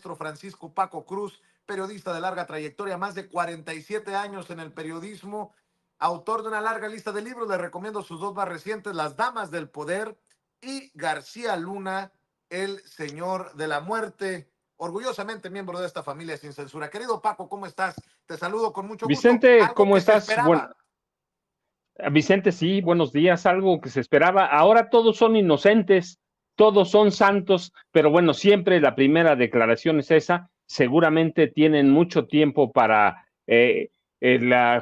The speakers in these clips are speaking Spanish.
maestro Francisco Paco Cruz, periodista de larga trayectoria, más de 47 años en el periodismo, autor de una larga lista de libros. Le recomiendo sus dos más recientes, Las Damas del Poder y García Luna, el Señor de la Muerte. Orgullosamente miembro de esta familia sin censura. Querido Paco, ¿cómo estás? Te saludo con mucho gusto. Vicente, Algo ¿cómo que se estás? Bueno, esperaba. Vicente, sí, buenos días, algo que se esperaba. Ahora todos son inocentes, todos son santos, pero bueno, siempre la primera declaración es esa. Seguramente tienen mucho tiempo para,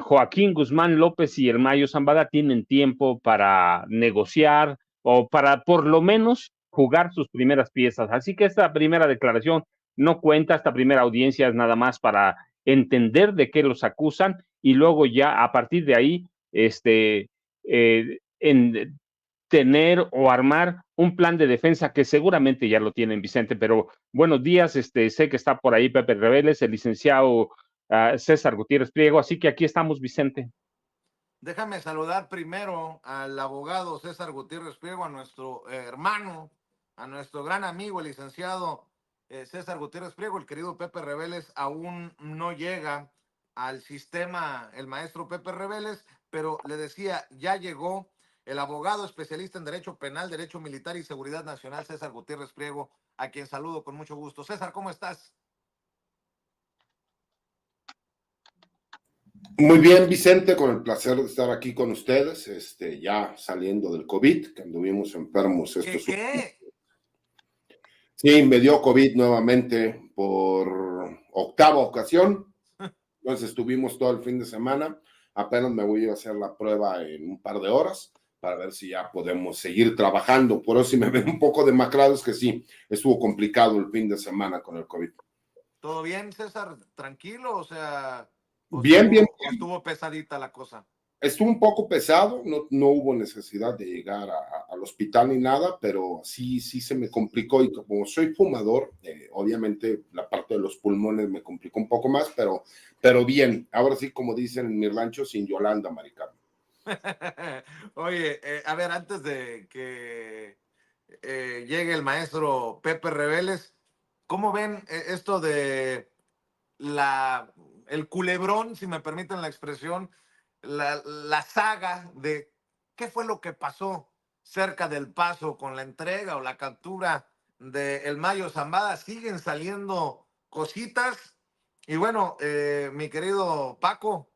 Joaquín Guzmán López y el Mayo Zambada tienen tiempo para negociar o para por lo menos jugar sus primeras piezas. Así que esta primera declaración no cuenta, esta primera audiencia es nada más para entender de qué los acusan y luego ya a partir de ahí en tener o armar un plan de defensa que seguramente ya lo tienen, Vicente. Pero buenos días, sé que está por ahí Pepe Reveles, el licenciado César Gutiérrez Priego, así que aquí estamos, Vicente. Déjame saludar primero al abogado César Gutiérrez Priego, a nuestro hermano, a nuestro gran amigo, el licenciado César Gutiérrez Priego. El querido Pepe Reveles aún no llega al sistema, el maestro Pepe Reveles, pero le decía, ya llegó el abogado especialista en Derecho Penal, Derecho Militar y Seguridad Nacional, César Gutiérrez Priego, a quien saludo con mucho gusto. César, ¿cómo estás? Muy bien, Vicente, con el placer de estar aquí con ustedes, ya saliendo del COVID, que anduvimos enfermos estos últimos. ¿Qué? Sí, me dio COVID nuevamente por octava ocasión, entonces estuvimos todo el fin de semana, apenas me voy a hacer la prueba en un par de horas para ver si ya podemos seguir trabajando, por eso si me ven un poco demacrado es que sí, estuvo complicado el fin de semana con el COVID. ¿Todo bien, César? ¿Tranquilo? O sea, Bien, bien. estuvo pesadita la cosa. Estuvo un poco pesado, no hubo necesidad de llegar al hospital ni nada, pero sí se me complicó y como soy fumador, obviamente la parte de los pulmones me complicó un poco más, pero bien, ahora sí como dicen en mi rancho, sin Yolanda, Mari Carmen. Oye, a ver, antes de que llegue el maestro Pepe Reveles, ¿cómo ven esto de el culebrón, si me permiten la expresión, la saga de qué fue lo que pasó cerca del Paso con la entrega o la captura de el Mayo Zambada? Siguen saliendo cositas. Y bueno, mi querido Paco,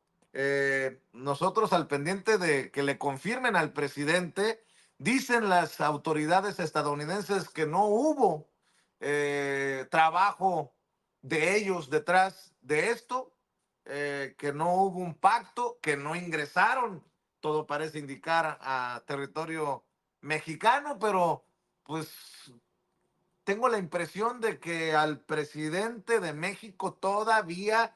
nosotros al pendiente de que le confirmen al presidente, dicen las autoridades estadounidenses que no hubo trabajo de ellos detrás de esto, que no hubo un pacto, que no ingresaron, todo parece indicar a territorio mexicano, pero pues tengo la impresión de que al presidente de México todavía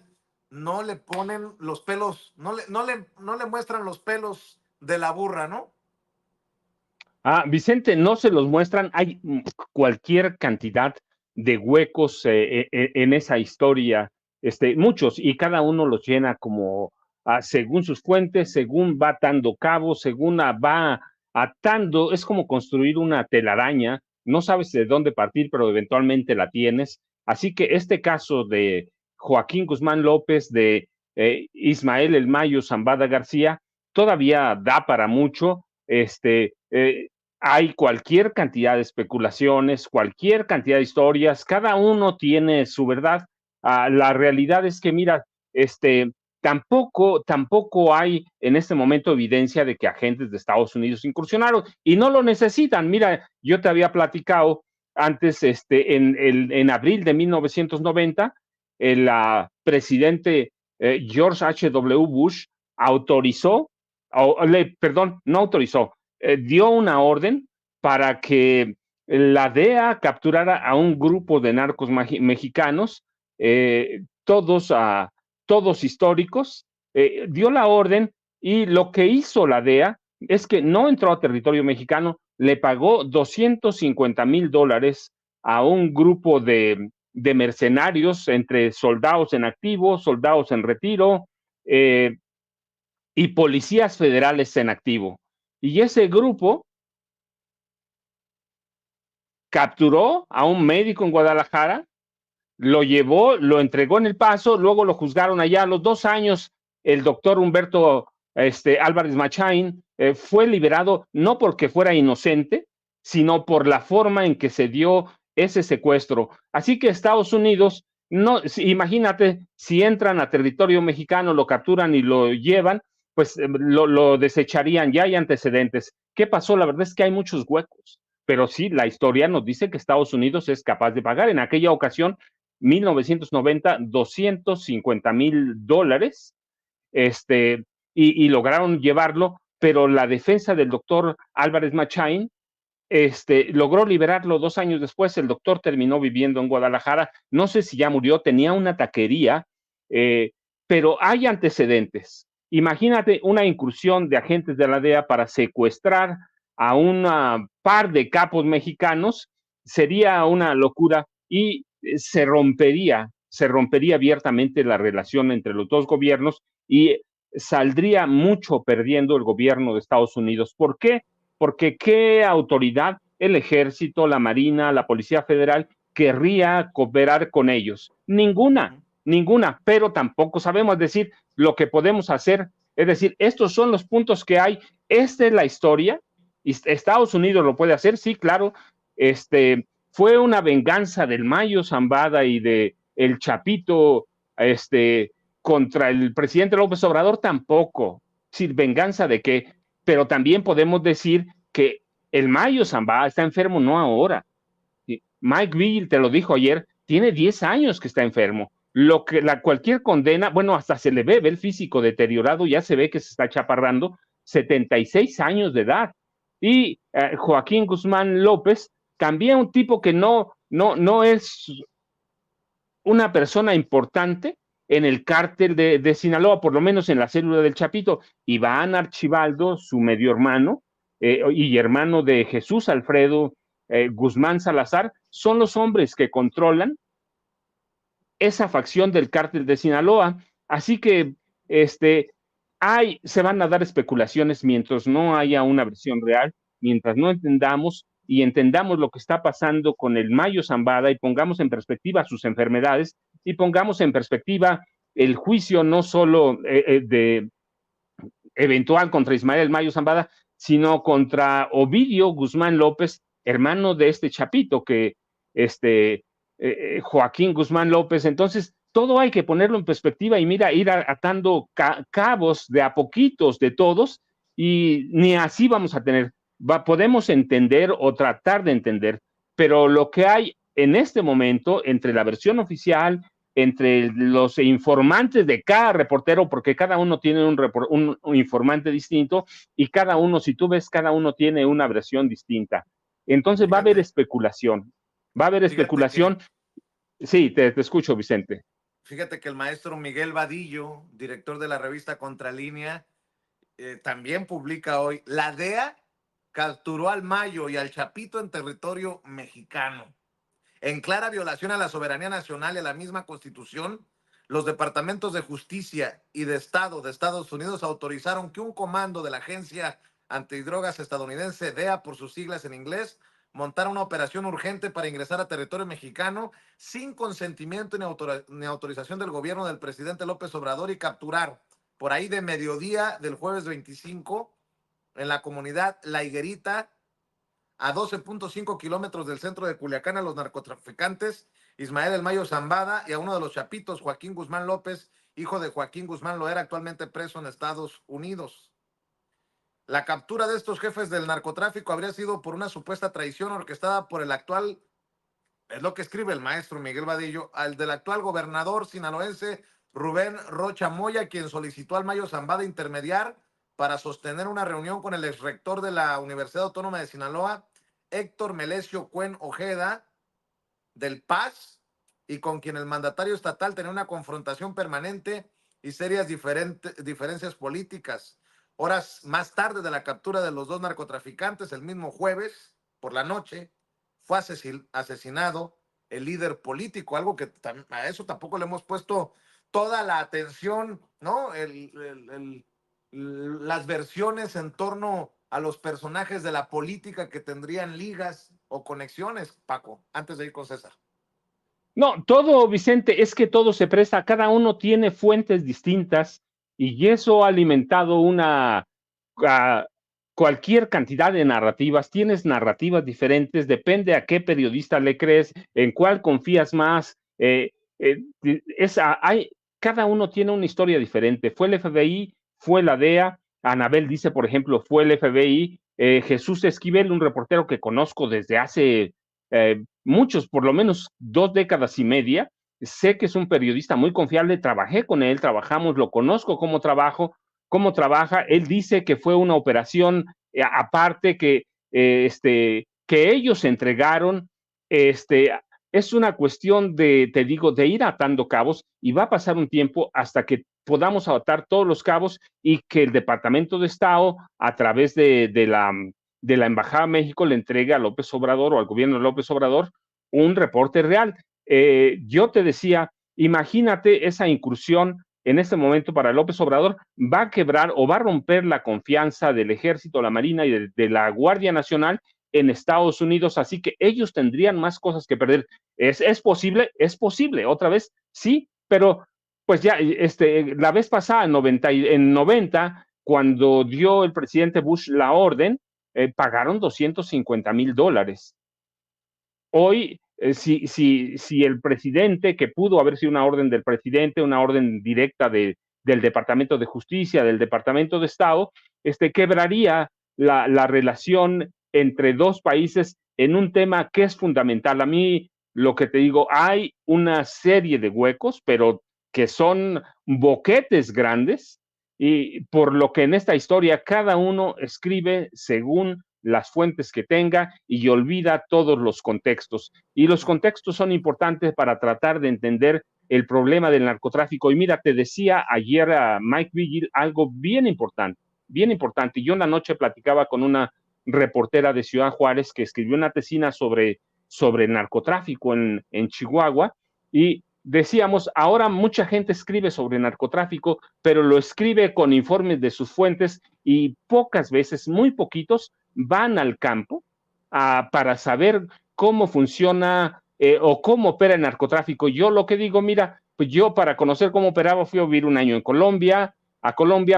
no le ponen los pelos, no le muestran los pelos de la burra, ¿no? Vicente, no se los muestran, hay cualquier cantidad de huecos en esa historia, muchos, y cada uno los llena como según sus fuentes, según va atando cabos, según va atando, es como construir una telaraña, no sabes de dónde partir, pero eventualmente la tienes. Así que este caso de Joaquín Guzmán López, de Ismael El Mayo Zambada García, todavía da para mucho. Hay cualquier cantidad de especulaciones, cualquier cantidad de historias, cada uno tiene su verdad. La realidad es que, mira, tampoco hay en este momento evidencia de que agentes de Estados Unidos incursionaron y no lo necesitan. Mira, yo te había platicado antes, en abril de 1990, el presidente George H.W. Bush autorizó, perdón, no autorizó, dio una orden para que la DEA capturara a un grupo de narcos mexicanos, todos históricos, dio la orden y lo que hizo la DEA es que no entró a territorio mexicano, le pagó $250,000 a un grupo de mercenarios entre soldados en activo, soldados en retiro, y policías federales en activo. Y ese grupo capturó a un médico en Guadalajara, lo llevó, lo entregó en El Paso, luego lo juzgaron allá. A los 2 años, el doctor Humberto Álvarez Machain fue liberado no porque fuera inocente, sino por la forma en que se dio ese secuestro. Así que Estados Unidos, no, imagínate, si entran a territorio mexicano, lo capturan y lo llevan, pues lo desecharían, ya hay antecedentes. ¿Qué pasó? La verdad es que hay muchos huecos, pero sí, la historia nos dice que Estados Unidos es capaz de pagar. En aquella ocasión, 1990, $250,000, y lograron llevarlo, pero la defensa del doctor Álvarez Machain logró liberarlo 2 años después. El doctor terminó viviendo en Guadalajara, no sé si ya murió, tenía una taquería, pero hay antecedentes. Imagínate una incursión de agentes de la DEA para secuestrar a una par de capos mexicanos, sería una locura y se rompería abiertamente la relación entre los dos gobiernos y saldría mucho perdiendo el gobierno de Estados Unidos. ¿Por qué? Porque ¿qué autoridad, el ejército, la marina, la policía federal, querría cooperar con ellos? Ninguna, ninguna, pero tampoco sabemos decir lo que podemos hacer. Es decir, estos son los puntos que hay, esta es la historia, y Estados Unidos lo puede hacer, sí, claro. Fue una venganza del Mayo Zambada y de el Chapito, contra el presidente López Obrador, tampoco. Sí, venganza de qué, pero también podemos decir que el Mayo Zambada está enfermo no ahora. Mike Bill te lo dijo ayer, tiene 10 años que está enfermo. Cualquier condena, bueno, hasta se le ve el físico deteriorado, ya se ve que se está chaparrando, 76 años de edad. Y Joaquín Guzmán López, también un tipo que no es una persona importante en el cártel de Sinaloa, por lo menos en la célula del Chapito. Iván Archibaldo, su medio hermano, y hermano de Jesús Alfredo Guzmán Salazar, son los hombres que controlan esa facción del cártel de Sinaloa. Así que se van a dar especulaciones mientras no haya una versión real, mientras no entendamos lo que está pasando con el Mayo Zambada y pongamos en perspectiva sus enfermedades y pongamos en perspectiva el juicio no solo de eventual contra Ismael Mayo Zambada, sino contra Ovidio Guzmán López, hermano de este Chapito, que Joaquín Guzmán López. Entonces, todo hay que ponerlo en perspectiva y mira, ir atando cabos de a poquitos de todos, y ni así vamos a tener, podemos entender o tratar de entender, pero lo que hay en este momento entre la versión oficial, entre los informantes de cada reportero, porque cada uno tiene un informante distinto, y cada uno, si tú ves, cada uno tiene una versión distinta. Entonces va a haber especulación, va a haber especulación. Sí, te escucho, Vicente. Fíjate que el maestro Miguel Vadillo, director de la revista Contralínea, también publica hoy: la DEA capturó al Mayo y al Chapito en territorio mexicano. En clara violación a la soberanía nacional y a la misma Constitución, los departamentos de justicia y de Estado de Estados Unidos autorizaron que un comando de la Agencia Antidrogas estadounidense, DEA por sus siglas en inglés, montara una operación urgente para ingresar a territorio mexicano sin consentimiento ni autorización del gobierno del presidente López Obrador y capturar por ahí de mediodía del jueves 25 en la comunidad La Higuerita, a 12.5 kilómetros del centro de Culiacán, a los narcotraficantes Ismael El Mayo Zambada y a uno de los chapitos, Joaquín Guzmán López, hijo de Joaquín Guzmán Loera, actualmente preso en Estados Unidos. La captura de estos jefes del narcotráfico habría sido por una supuesta traición orquestada por el actual, es lo que escribe el maestro Miguel Vadillo, al del actual gobernador sinaloense Rubén Rocha Moya, quien solicitó al Mayo Zambada intermediar para sostener una reunión con el exrector de la Universidad Autónoma de Sinaloa, Héctor Melesio Cuen Ojeda, del Paz, y con quien el mandatario estatal tenía una confrontación permanente y serias diferencias políticas. Horas más tarde de la captura de los dos narcotraficantes, el mismo jueves por la noche, fue asesinado el líder político, algo que a eso tampoco le hemos puesto toda la atención, ¿no? Las versiones en torno a los personajes de la política que tendrían ligas o conexiones, Paco, antes de ir con César. No, todo, Vicente, es que todo se presta, cada uno tiene fuentes distintas y eso ha alimentado a cualquier cantidad de narrativas. Tienes narrativas diferentes, depende a qué periodista le crees, en cuál confías más. Cada uno tiene una historia diferente. Fue el FBI, fue la DEA. Anabel dice, por ejemplo, fue el FBI. Jesús Esquivel, un reportero que conozco desde hace muchos, por lo menos 2 décadas y media. Sé que es un periodista muy confiable, trabajé con él, trabajamos, lo conozco cómo trabaja. Él dice que fue una operación aparte que ellos entregaron. Este, es una cuestión te digo, de ir atando cabos y va a pasar un tiempo hasta que podamos atar todos los cabos y que el Departamento de Estado, a través de la Embajada de México, le entregue a López Obrador o al gobierno de López Obrador un reporte real. Yo te decía, imagínate esa incursión en este momento para López Obrador, va a quebrar o va a romper la confianza del Ejército, la Marina y de la Guardia Nacional en Estados Unidos, así que ellos tendrían más cosas que perder. ¿Es posible, otra vez, sí, pero pues ya, la vez pasada, en 90, cuando dio el presidente Bush la orden, pagaron $250,000. Hoy, si el presidente, que pudo haber sido una orden del presidente, una orden directa del Departamento de Justicia, del Departamento de Estado, quebraría la relación entre dos países en un tema que es fundamental. A mí, lo que te digo, hay una serie de huecos, pero que son boquetes grandes, y por lo que en esta historia cada uno escribe según las fuentes que tenga y olvida todos los contextos. Y los contextos son importantes para tratar de entender el problema del narcotráfico. Y mira, te decía ayer a Mike Vigil algo bien importante, bien importante. Yo en la noche platicaba con una reportera de Ciudad Juárez que escribió una tesina sobre el narcotráfico en Chihuahua, y decíamos, ahora mucha gente escribe sobre narcotráfico, pero lo escribe con informes de sus fuentes y pocas veces, muy poquitos, van al campo para saber cómo funciona o cómo opera el narcotráfico. Yo lo que digo, mira, pues yo para conocer cómo operaba fui a vivir un año en Colombia,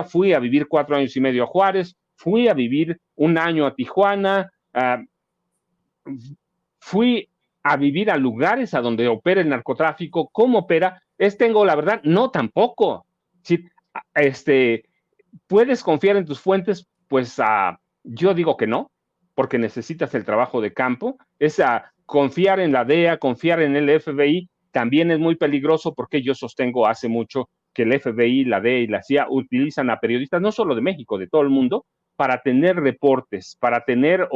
fui a vivir 4 años y medio a Juárez, fui a vivir un año a Tijuana, fui a vivir a lugares a donde opera el narcotráfico. ¿Cómo opera? Tengo la verdad, no tampoco. Si, ¿puedes confiar en tus fuentes? Pues yo digo que no, porque necesitas el trabajo de campo. Confiar en la DEA, confiar en el FBI, también es muy peligroso, porque yo sostengo hace mucho que el FBI, la DEA y la CIA utilizan a periodistas, no solo de México, de todo el mundo, para tener reportes, para tener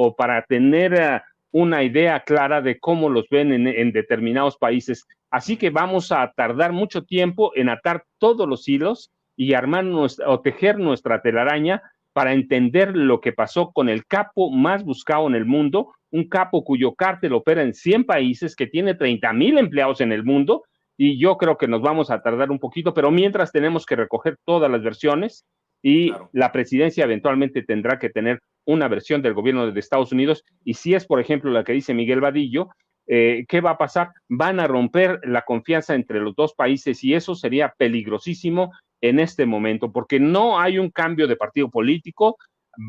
una idea clara de cómo los ven en determinados países. Así que vamos a tardar mucho tiempo en atar todos los hilos y armar o tejer nuestra telaraña para entender lo que pasó con el capo más buscado en el mundo, un capo cuyo cártel opera en 100 países, que tiene 30,000 empleados en el mundo, y yo creo que nos vamos a tardar un poquito, pero mientras tenemos que recoger todas las versiones, y claro, la presidencia eventualmente tendrá que tener una versión del gobierno de Estados Unidos, y si es, por ejemplo, la que dice Miguel Vadillo, ¿qué va a pasar? Van a romper la confianza entre los dos países, y eso sería peligrosísimo en este momento, porque no hay un cambio de partido político.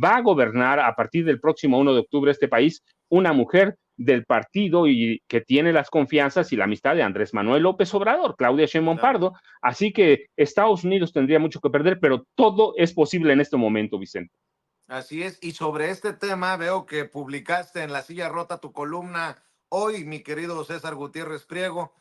Va a gobernar a partir del próximo 1 de octubre este país una mujer del partido y que tiene las confianzas y la amistad de Andrés Manuel López Obrador, Claudia Sheinbaum Pardo. Así que Estados Unidos tendría mucho que perder, pero todo es posible en este momento, Vicente. Así es, y sobre este tema veo que publicaste en La Silla Rota tu columna hoy, mi querido César Gutiérrez Priego.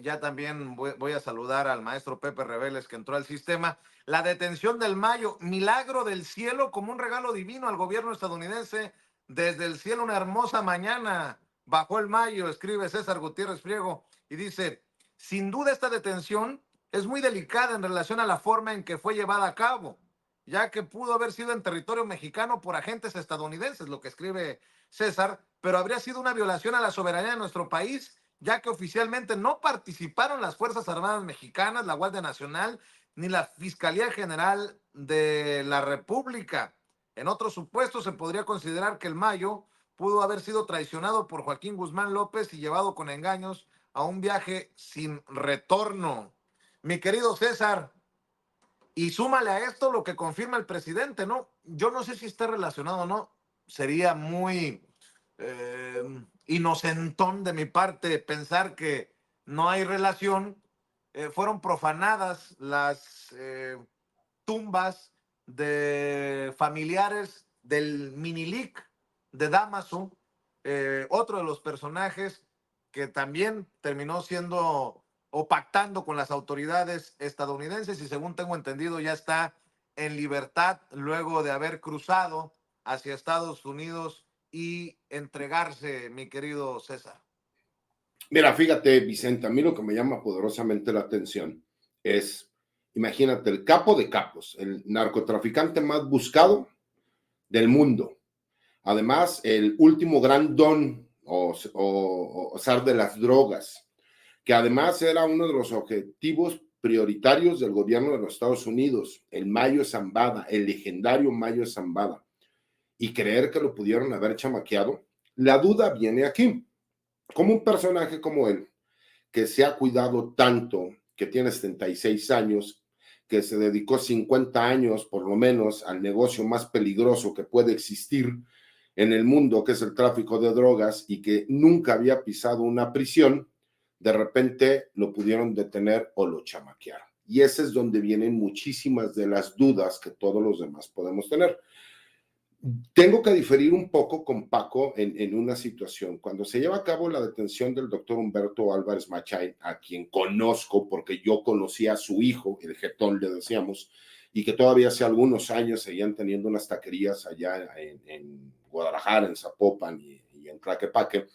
Ya también voy a saludar al maestro Pepe Reveles, que entró al sistema. La detención del Mayo, milagro del cielo, como un regalo divino al gobierno estadounidense. Desde el cielo, una hermosa mañana bajó el Mayo, escribe César Gutiérrez Priego, y dice: sin duda esta detención es muy delicada en relación a la forma en que fue llevada a cabo, ya que pudo haber sido en territorio mexicano por agentes estadounidenses, lo que escribe César, pero habría sido una violación a la soberanía de nuestro país, ya que oficialmente no participaron las Fuerzas Armadas Mexicanas, la Guardia Nacional, ni la Fiscalía General de la República. En otros supuestos se podría considerar que el Mayo pudo haber sido traicionado por Joaquín Guzmán López y llevado con engaños a un viaje sin retorno. Mi querido César, y súmale a esto lo que confirma el presidente, ¿no? Yo no sé si está relacionado o no. Sería muy inocentón de mi parte pensar que no hay relación. Fueron profanadas las tumbas de familiares del Minilic de Damaso, otro de los personajes que también terminó siendo o pactando con las autoridades estadounidenses y según tengo entendido ya está en libertad luego de haber cruzado hacia Estados Unidos y entregarse, mi querido César. Mira, fíjate, Vicente, a mí lo que me llama poderosamente la atención es, imagínate, el capo de capos, el narcotraficante más buscado del mundo. Además, el último gran don o zar de las drogas, que además era uno de los objetivos prioritarios del gobierno de los Estados Unidos, el Mayo Zambada, el legendario Mayo Zambada, y creer que lo pudieron haber chamaqueado, la duda viene aquí. Como un personaje como él, que se ha cuidado tanto, que tiene 76 años, que se dedicó 50 años por lo menos al negocio más peligroso que puede existir en el mundo, que es el tráfico de drogas, y que nunca había pisado una prisión, de repente lo pudieron detener o lo chamaquearon. Y ese es donde vienen muchísimas de las dudas que todos los demás podemos tener. Tengo que diferir un poco con Paco en una situación. Cuando se lleva a cabo la detención del doctor Humberto Álvarez Machain, a quien conozco porque yo conocí a su hijo, el jetón le decíamos, y que todavía hace algunos años seguían teniendo unas taquerías allá en Guadalajara, en Zapopan y en Tlaquepaque.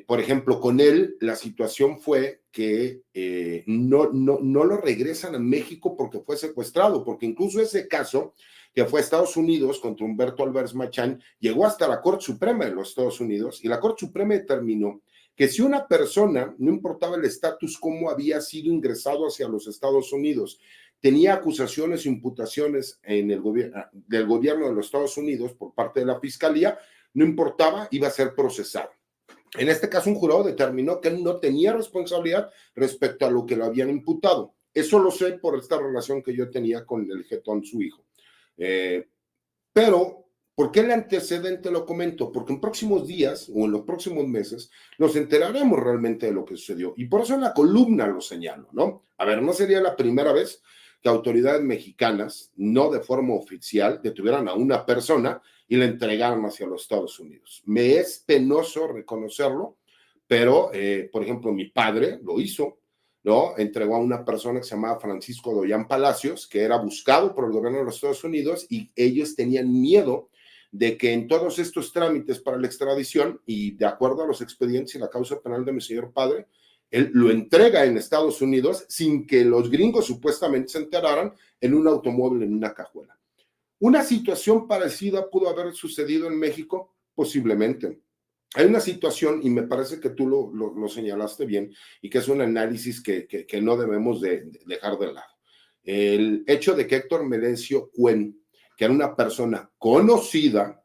Por ejemplo, con él la situación fue que no lo regresan a México porque fue secuestrado, porque incluso ese caso que fue a Estados Unidos contra Humberto Álvarez Machain, llegó hasta la Corte Suprema de los Estados Unidos y la Corte Suprema determinó que si una persona, no importaba el estatus, cómo había sido ingresado hacia los Estados Unidos, tenía acusaciones e imputaciones en el del gobierno de los Estados Unidos por parte de la Fiscalía, no importaba, iba a ser procesado. En este caso, un jurado determinó que él no tenía responsabilidad respecto a lo que lo habían imputado. Eso lo sé por esta relación que yo tenía con el jetón, su hijo. Pero, ¿por qué el antecedente lo comento? Porque en próximos días o en los próximos meses nos enteraremos realmente de lo que sucedió. Y por eso en la columna lo señalo, ¿no? A ver, no sería la primera vez que autoridades mexicanas, no de forma oficial, detuvieran a una persona y la entregaran hacia los Estados Unidos. Me es penoso reconocerlo, pero, por ejemplo, mi padre lo hizo, ¿no? Entregó a una persona que se llamaba Francisco Doyán Palacios, que era buscado por el gobierno de los Estados Unidos y ellos tenían miedo de que en todos estos trámites para la extradición y de acuerdo a los expedientes y la causa penal de mi señor padre, él lo entrega en Estados Unidos sin que los gringos supuestamente se enteraran en un automóvil, en una cajuela. ¿Una situación parecida pudo haber sucedido en México? Posiblemente. Hay una situación, y me parece que tú lo señalaste bien, y que es un análisis que no debemos de dejar de lado. El hecho de que Héctor Melencio Cuen, que era una persona conocida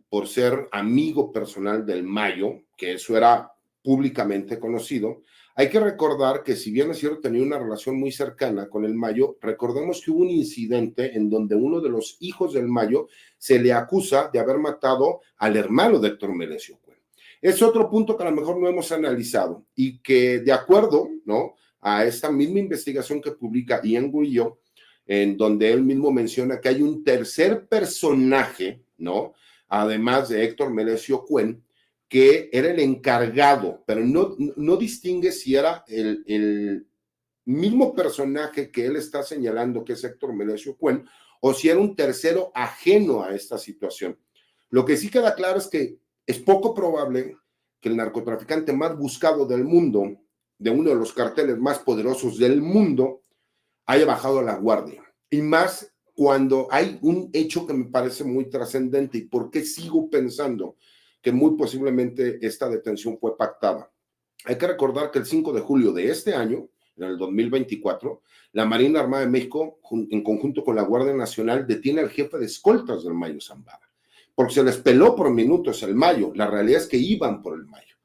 por ser amigo personal del Mayo, que eso era públicamente conocido, hay que recordar que si bien es cierto tenía una relación muy cercana con el Mayo, recordemos que hubo un incidente en donde uno de los hijos del Mayo se le acusa de haber matado al hermano de Héctor Melencio Cuen. Es otro punto que a lo mejor no hemos analizado y que de acuerdo, ¿no?, a esta misma investigación que publica Ian Grillo, en donde él mismo menciona que hay un tercer personaje, ¿no?, además de Héctor Melencio Cuen, que era el encargado, pero no distingue si era el mismo personaje que él está señalando, que es Héctor Melencio Cuen, o si era un tercero ajeno a esta situación. Lo que sí queda claro es que es poco probable que el narcotraficante más buscado del mundo, de uno de los carteles más poderosos del mundo, haya bajado la guardia. Y más cuando hay un hecho que me parece muy trascendente. ¿Y por qué sigo pensando que muy posiblemente esta detención fue pactada? Hay que recordar que el 5 de julio de este año, en el 2024, la Marina Armada de México, en conjunto con la Guardia Nacional, detiene al jefe de escoltas del Mayo Zambada, porque se les peló por minutos el Mayo. La realidad es que iban por el Mayo.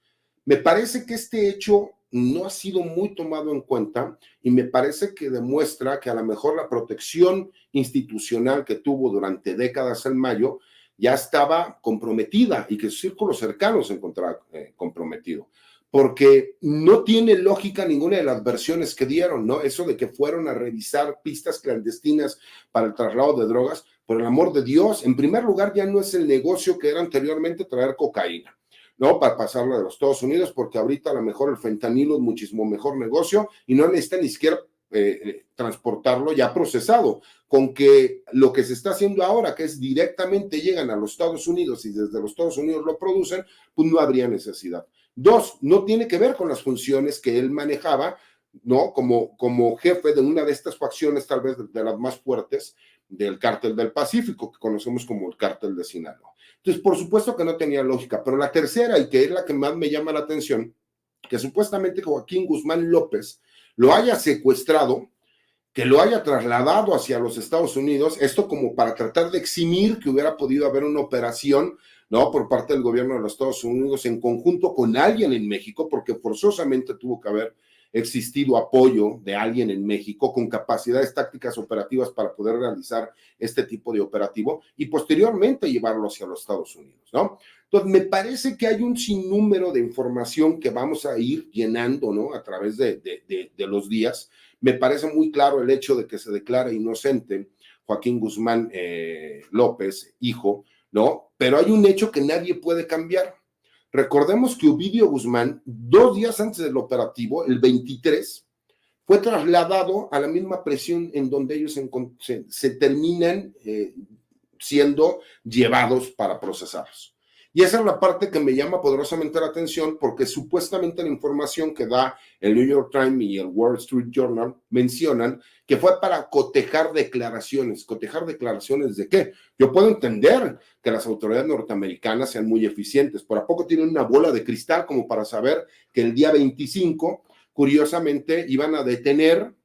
Me parece que este hecho no ha sido muy tomado en cuenta y me parece que demuestra que a lo mejor la protección institucional que tuvo durante décadas el Mayo ya estaba comprometida y que sus círculos cercanos se encontraban comprometidos. Porque no tiene lógica ninguna de las versiones que dieron, ¿no? Eso de que fueron a revisar pistas clandestinas para el traslado de drogas, por el amor de Dios, en primer lugar ya no es el negocio que era anteriormente traer cocaína, ¿no? Para pasarlo de los Estados Unidos, porque ahorita a lo mejor el fentanilo es muchísimo mejor negocio y no necesita ni siquiera transportarlo ya procesado, con que lo que se está haciendo ahora, que es directamente llegan a los Estados Unidos y desde los Estados Unidos lo producen, pues no habría necesidad. Dos, no tiene que ver con las funciones que él manejaba, ¿no? Como jefe de una de estas facciones, tal vez de las más fuertes, del Cártel del Pacífico, que conocemos como el Cártel de Sinaloa. Entonces, por supuesto que no tenía lógica, pero la tercera, y que es la que más me llama la atención, que supuestamente Joaquín Guzmán López lo haya secuestrado, que lo haya trasladado hacia los Estados Unidos, esto como para tratar de eximir que hubiera podido haber una operación, ¿no? Por parte del gobierno de los Estados Unidos en conjunto con alguien en México, porque forzosamente tuvo que haber existido apoyo de alguien en México con capacidades tácticas operativas para poder realizar este tipo de operativo y posteriormente llevarlo hacia los Estados Unidos, ¿no? Entonces, me parece que hay un sinnúmero de información que vamos a ir llenando, ¿no? A través de los días. Me parece muy claro el hecho de que se declara inocente Joaquín Guzmán López, hijo, ¿no? Pero hay un hecho que nadie puede cambiar. Recordemos que Ovidio Guzmán, 2 días antes del operativo, el 23, fue trasladado a la misma prisión en donde ellos se terminan siendo llevados para procesarlos. Y esa es la parte que me llama poderosamente la atención porque supuestamente la información que da el New York Times y el Wall Street Journal mencionan que fue para cotejar declaraciones. ¿Cotejar declaraciones de qué? Yo puedo entender que las autoridades norteamericanas sean muy eficientes, pero ¿a poco tienen una bola de cristal como para saber que el día 25, curiosamente, iban a detener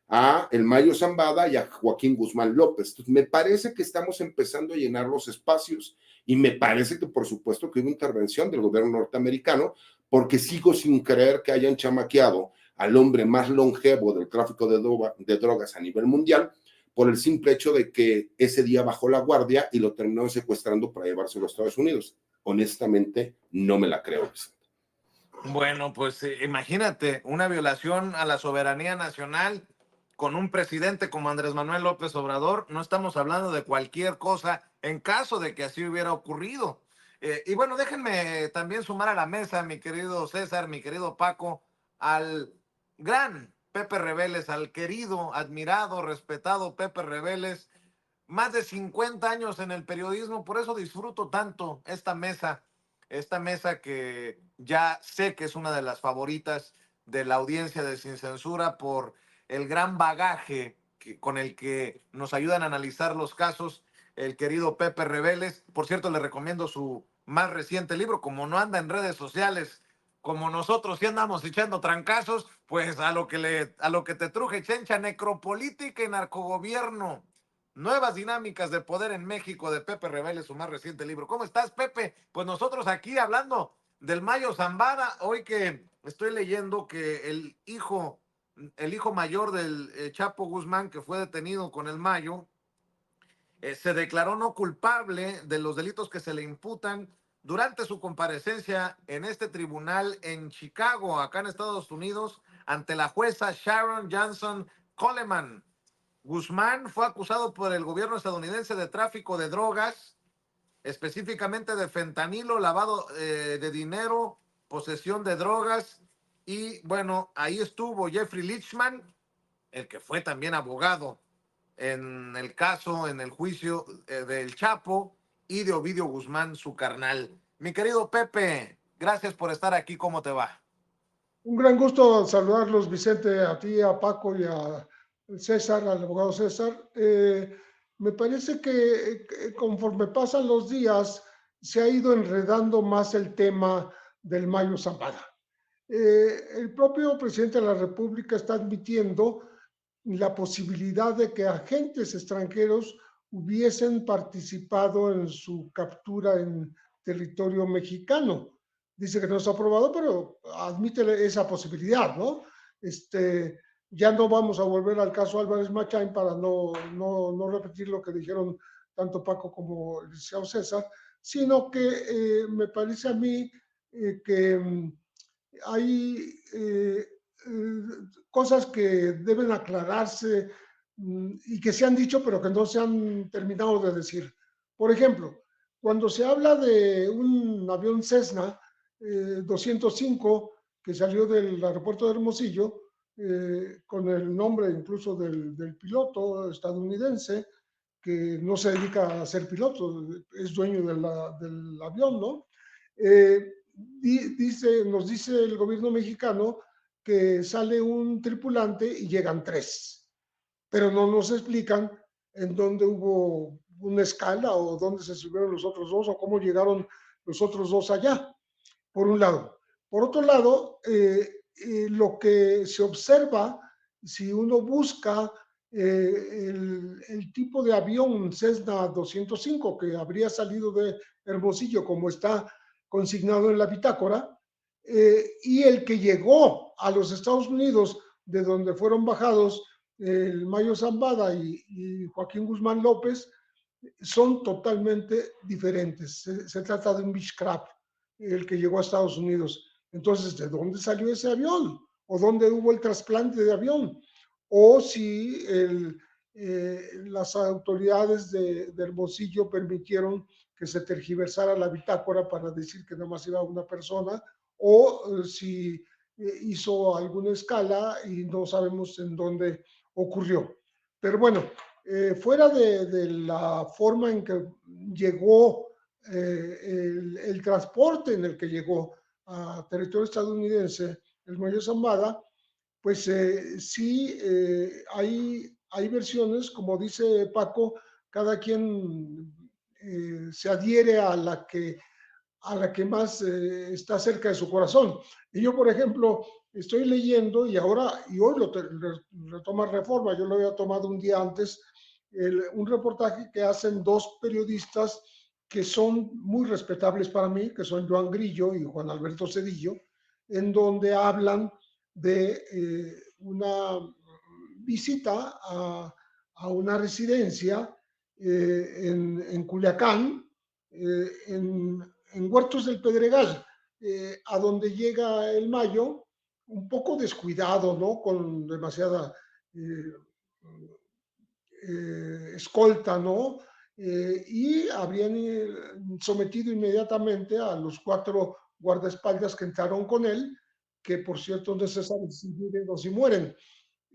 a el Mayo Zambada y a Joaquín Guzmán López? Entonces, me parece que estamos empezando a llenar los espacios y me parece que por supuesto que hubo intervención del gobierno norteamericano porque sigo sin creer que hayan chamaqueado al hombre más longevo del tráfico de drogas a nivel mundial por el simple hecho de que ese día bajó la guardia y lo terminaron secuestrando para llevarse a los Estados Unidos. Honestamente, no me la creo. Bueno, pues imagínate una violación a la soberanía nacional con un presidente como Andrés Manuel López Obrador. No estamos hablando de cualquier cosa en caso de que así hubiera ocurrido. Y bueno, déjenme también sumar a la mesa, mi querido César, mi querido Paco, al gran Pepe Reveles, al querido, admirado, respetado Pepe Reveles. Más de 50 años en el periodismo, por eso disfruto tanto esta mesa que ya sé que es una de las favoritas de la audiencia de Sin Censura por el gran bagaje con el que nos ayudan a analizar los casos, el querido Pepe Reveles. Por cierto, le recomiendo su más reciente libro, como no anda en redes sociales, como nosotros sí andamos echando trancazos, pues a lo que te truje, chencha, necropolítica y narcogobierno. Nuevas dinámicas de poder en México, de Pepe Reveles, su más reciente libro. ¿Cómo estás, Pepe? Pues nosotros aquí hablando del Mayo Zambada, hoy que estoy leyendo que el hijo mayor del Chapo Guzmán, que fue detenido con el Mayo, se declaró no culpable de los delitos que se le imputan durante su comparecencia en este tribunal en Chicago, acá en Estados Unidos, ante la jueza Sharon Johnson Coleman. Guzmán fue acusado por el gobierno estadounidense de tráfico de drogas, específicamente de fentanilo, lavado de dinero, posesión de drogas. Y bueno, ahí estuvo Jeffrey Lichman, el que fue también abogado en el caso, en el juicio del Chapo y de Ovidio Guzmán, su carnal. Mi querido Pepe, gracias por estar aquí. ¿Cómo te va? Un gran gusto saludarlos, Vicente, a ti, a Paco y a César, al abogado César. Me parece que conforme pasan los días se ha ido enredando más el tema del Mayo Zambada. El propio presidente de la República está admitiendo la posibilidad de que agentes extranjeros hubiesen participado en su captura en territorio mexicano. dice que no está aprobado, pero admite esa posibilidad, ¿no? Ya no vamos a volver al caso Álvarez Machain para no repetir lo que dijeron tanto Paco como el licenciado César, sino que me parece a mí que hay cosas que deben aclararse y que se han dicho, pero que no se han terminado de decir. Por ejemplo, cuando se habla de un avión Cessna 205 que salió del aeropuerto de Hermosillo, con el nombre incluso del piloto estadounidense, que no se dedica a ser piloto, es dueño del avión, ¿no? Nos dice el gobierno mexicano que sale un tripulante y llegan 3, pero no nos explican en dónde hubo una escala o dónde se subieron los otros 2 o cómo llegaron los otros 2 allá, por un lado. Por otro lado, lo que se observa, si uno busca el tipo de avión Cessna 205 que habría salido de Hermosillo, como está consignado en la bitácora, y el que llegó a los Estados Unidos, de donde fueron bajados el Mayo Zambada y Joaquín Guzmán López, son totalmente diferentes. Se trata de un Beechcraft, el que llegó a Estados Unidos. Entonces, ¿de dónde salió ese avión? ¿O dónde hubo el trasplante de avión? O si las autoridades de Hermosillo permitieron que se tergiversara la bitácora para decir que nada más iba una persona, o si hizo alguna escala y no sabemos en dónde ocurrió. Pero bueno, fuera de la forma en que llegó el transporte en el que llegó a territorio estadounidense el Mayo Zambada, pues sí hay versiones, como dice Paco, cada quien se adhiere a la que más está cerca de su corazón. Y yo, por ejemplo, estoy leyendo y hoy lo retoma Reforma, yo lo había tomado un día antes, un reportaje que hacen 2 periodistas que son muy respetables para mí, que son Joan Grillo y Juan Alberto Cedillo, en donde hablan de una visita a una residencia en Culiacán, en Huertos del Pedregal, a donde llega el Mayo, un poco descuidado, ¿no? Con demasiada escolta, ¿no? Y habrían sometido inmediatamente a los 4 guardaespaldas que entraron con él, que por cierto no se sabe si viven o si mueren.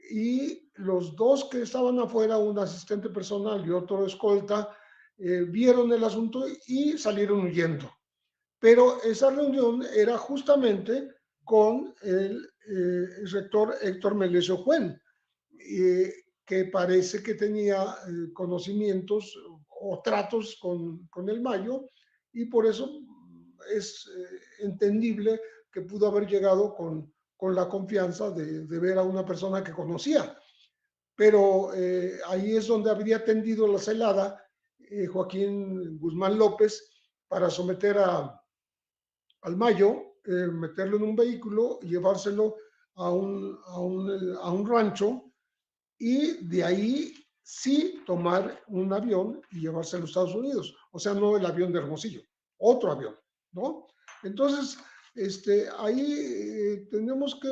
Y los 2 que estaban afuera, un asistente personal y otro escolta, vieron el asunto y salieron huyendo. Pero esa reunión era justamente con el rector Héctor Melesio Juen, que parece que tenía conocimientos o tratos con el Mayo, y por eso es entendible que pudo haber llegado con la confianza de ver a una persona que conocía. Pero ahí es donde habría tendido la celada Joaquín Guzmán López para someter al Mayo, meterlo en un vehículo, llevárselo a un rancho y de ahí sí tomar un avión y llevarse a los Estados Unidos. O sea, no el avión de Hermosillo, otro avión, ¿no? Entonces, ahí tenemos que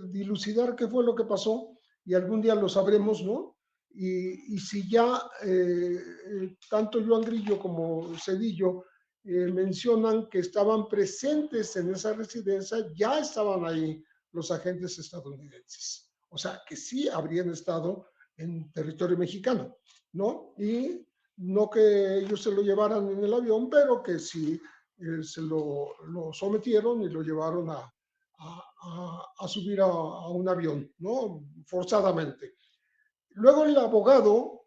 dilucidar qué fue lo que pasó y algún día lo sabremos, ¿no? Y si ya tanto Joan Grillo como Cedillo mencionan que estaban presentes en esa residencia, ya estaban ahí los agentes estadounidenses. O sea, que sí habrían estado en territorio mexicano, ¿no? Y no que ellos se lo llevaran en el avión, pero que sí se lo sometieron y lo llevaron a subir a un avión, ¿no? Forzadamente. Luego el abogado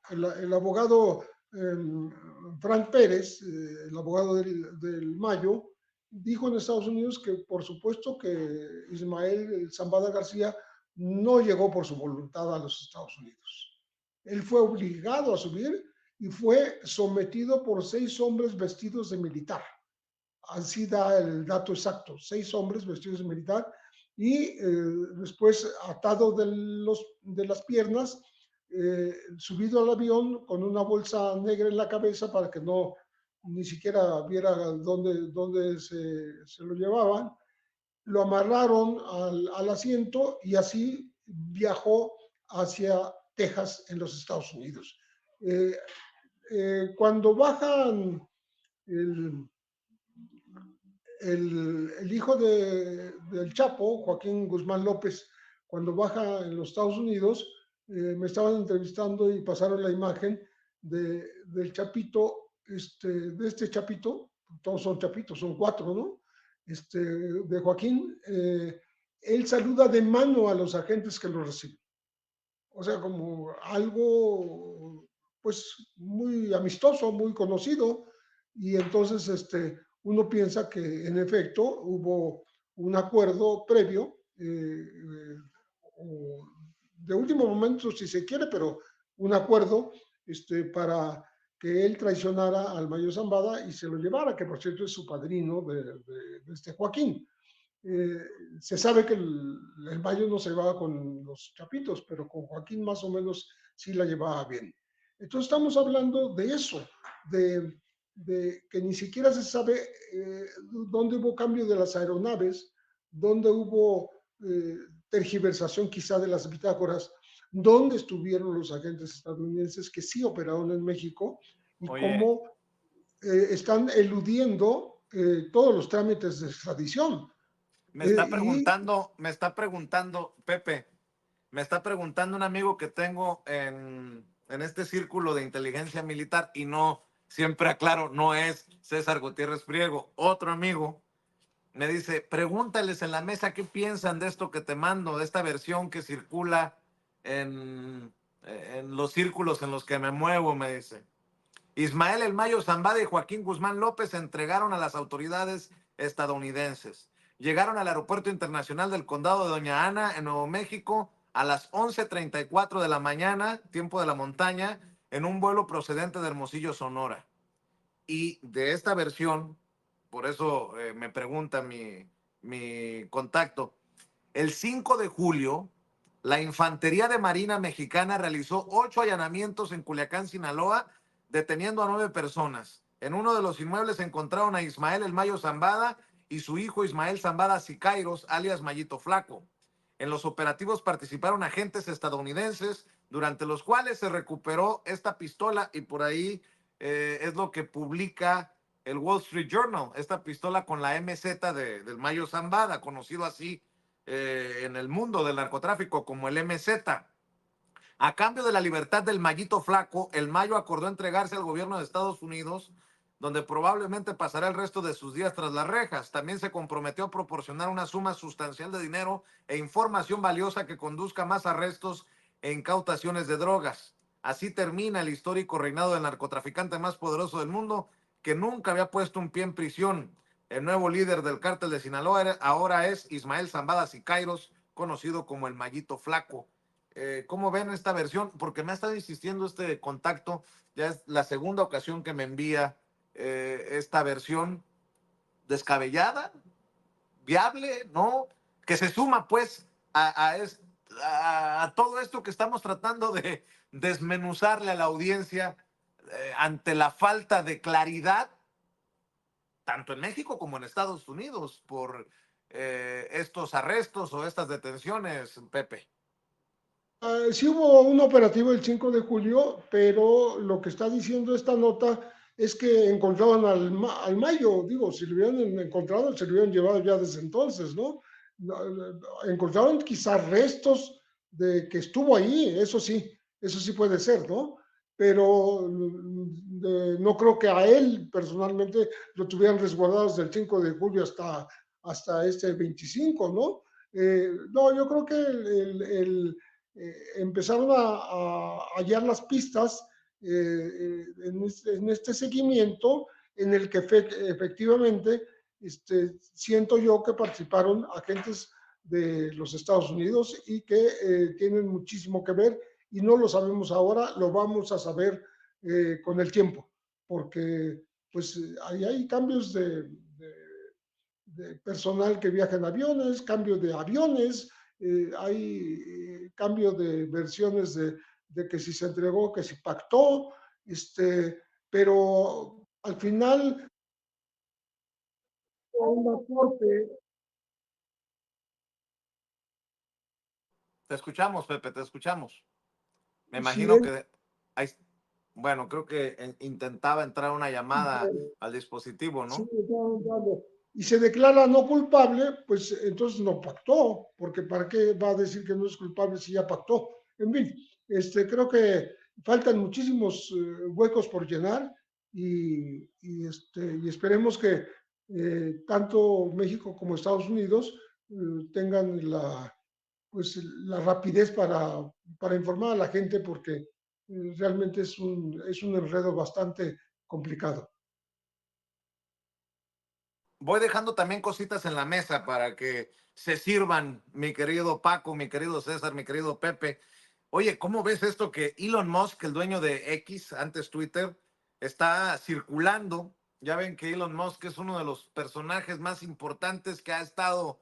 Frank Pérez, el abogado del Mayo, dijo en Estados Unidos que por supuesto que Ismael Zambada García no llegó por su voluntad a los Estados Unidos. Él fue obligado a subir y fue sometido por 6 hombres vestidos de militar así da el dato exacto, 6 hombres vestidos de militar y después atado de las piernas, subido al avión con una bolsa negra en la cabeza para que no ni siquiera viera dónde se lo llevaban. Lo amarraron al asiento y así viajó hacia Texas en los Estados Unidos. Cuando bajan el, el hijo del Chapo, Joaquín Guzmán López, cuando baja en los Estados Unidos, me estaban entrevistando y pasaron la imagen del Chapito, de este Chapito, todos son Chapitos, son 4, ¿no? De Joaquín, él saluda de mano a los agentes que lo reciben. O sea, como algo, pues, muy amistoso, muy conocido, y entonces, uno piensa que en efecto hubo un acuerdo previo, de último momento si se quiere, pero un acuerdo para que él traicionara al Mayo Zambada y se lo llevara, que por cierto es su padrino de este Joaquín. Eh, Se sabe que el Mayo no se llevaba con los Chapitos, pero con Joaquín más o menos sí la llevaba bien. Entonces estamos hablando de eso, de que ni siquiera se sabe dónde hubo cambio de las aeronaves, dónde hubo tergiversación quizá de las bitácoras, dónde estuvieron los agentes estadounidenses que sí operaron en México y Oye, cómo están eludiendo todos los trámites de extradición. me está Y preguntando, Pepe, me está preguntando un amigo que tengo en este círculo de inteligencia militar y no, siempre aclaro, no es César Gutiérrez Priego, otro amigo. Me dice, pregúntales en la mesa qué piensan de esto que te mando, de esta versión que circula en los círculos en los que me muevo, me dice. Ismael El Mayo Zambada y Joaquín Guzmán López se entregaron a las autoridades estadounidenses. Llegaron al Aeropuerto Internacional del Condado de Doña Ana, en Nuevo México, a las 11:34 de la mañana, tiempo de la montaña, en un vuelo procedente de Hermosillo, Sonora. Y de esta versión, por eso me pregunta mi contacto, el 5 de julio, la Infantería de Marina Mexicana realizó 8 allanamientos en Culiacán, Sinaloa, deteniendo a 9 personas. En uno de los inmuebles encontraron a Ismael El Mayo Zambada y su hijo Ismael Zambada Sicairos, alias Mayito Flaco. En los operativos participaron agentes estadounidenses, durante los cuales se recuperó esta pistola y por ahí es lo que publica el Wall Street Journal, esta pistola con la MZ del Mayo Zambada, conocido así en el mundo del narcotráfico como el MZ. A cambio de la libertad del Mayito Flaco, el Mayo acordó entregarse al gobierno de Estados Unidos, donde probablemente pasará el resto de sus días tras las rejas. También se comprometió a proporcionar una suma sustancial de dinero e información valiosa que conduzca a más arrestos e incautaciones de drogas. Así termina el histórico reinado del narcotraficante más poderoso del mundo, que nunca había puesto un pie en prisión. El nuevo líder del cártel de Sinaloa ahora es Ismael Zambada Sicairos, conocido como el Mayito Flaco. ¿Cómo ven esta versión? Porque me ha estado insistiendo este contacto, ya es la segunda ocasión que me envía esta versión descabellada, viable, ¿no? Que se suma pues a todo esto que estamos tratando de desmenuzarle a la audiencia ante la falta de claridad, tanto en México como en Estados Unidos, por estos arrestos o estas detenciones, Pepe. Sí hubo un operativo el 5 de julio, pero lo que está diciendo esta nota es que encontraban al Mayo. Digo, si lo hubieran encontrado, se lo hubieran llevado ya desde entonces, ¿no? Encontraron quizás restos de que estuvo ahí, eso sí puede ser, ¿no? Pero no creo que a él personalmente lo tuvieran resguardado desde el 5 de julio hasta este 25, ¿no? No, yo creo que empezaron a hallar las pistas en este seguimiento en el que efectivamente siento yo que participaron agentes de los Estados Unidos y que tienen muchísimo que ver y no lo sabemos ahora, lo vamos a saber con el tiempo, porque pues ahí hay cambios de de personal que viaja en aviones, cambio de aviones, hay cambio de versiones de que si se entregó, que si pactó, pero al final un aporte. Te escuchamos, Pepe, te escuchamos. Me Sí, imagino que hay, bueno, creo que intentaba entrar una llamada al dispositivo, sí, ¿no? y se declara no culpable, pues entonces no pactó, porque ¿para qué va a decir que no es culpable si ya pactó? En fin, creo que faltan muchísimos huecos por llenar y esperemos que tanto México como Estados Unidos tengan la rapidez para informar a la gente porque realmente es un enredo bastante complicado. Voy dejando también cositas en la mesa para que se sirvan, mi querido Paco, mi querido César, mi querido Pepe. Oye, ¿cómo ves esto que Elon Musk, el dueño de X, antes Twitter, está circulando? Ya ven que Elon Musk es uno de los personajes más importantes que ha estado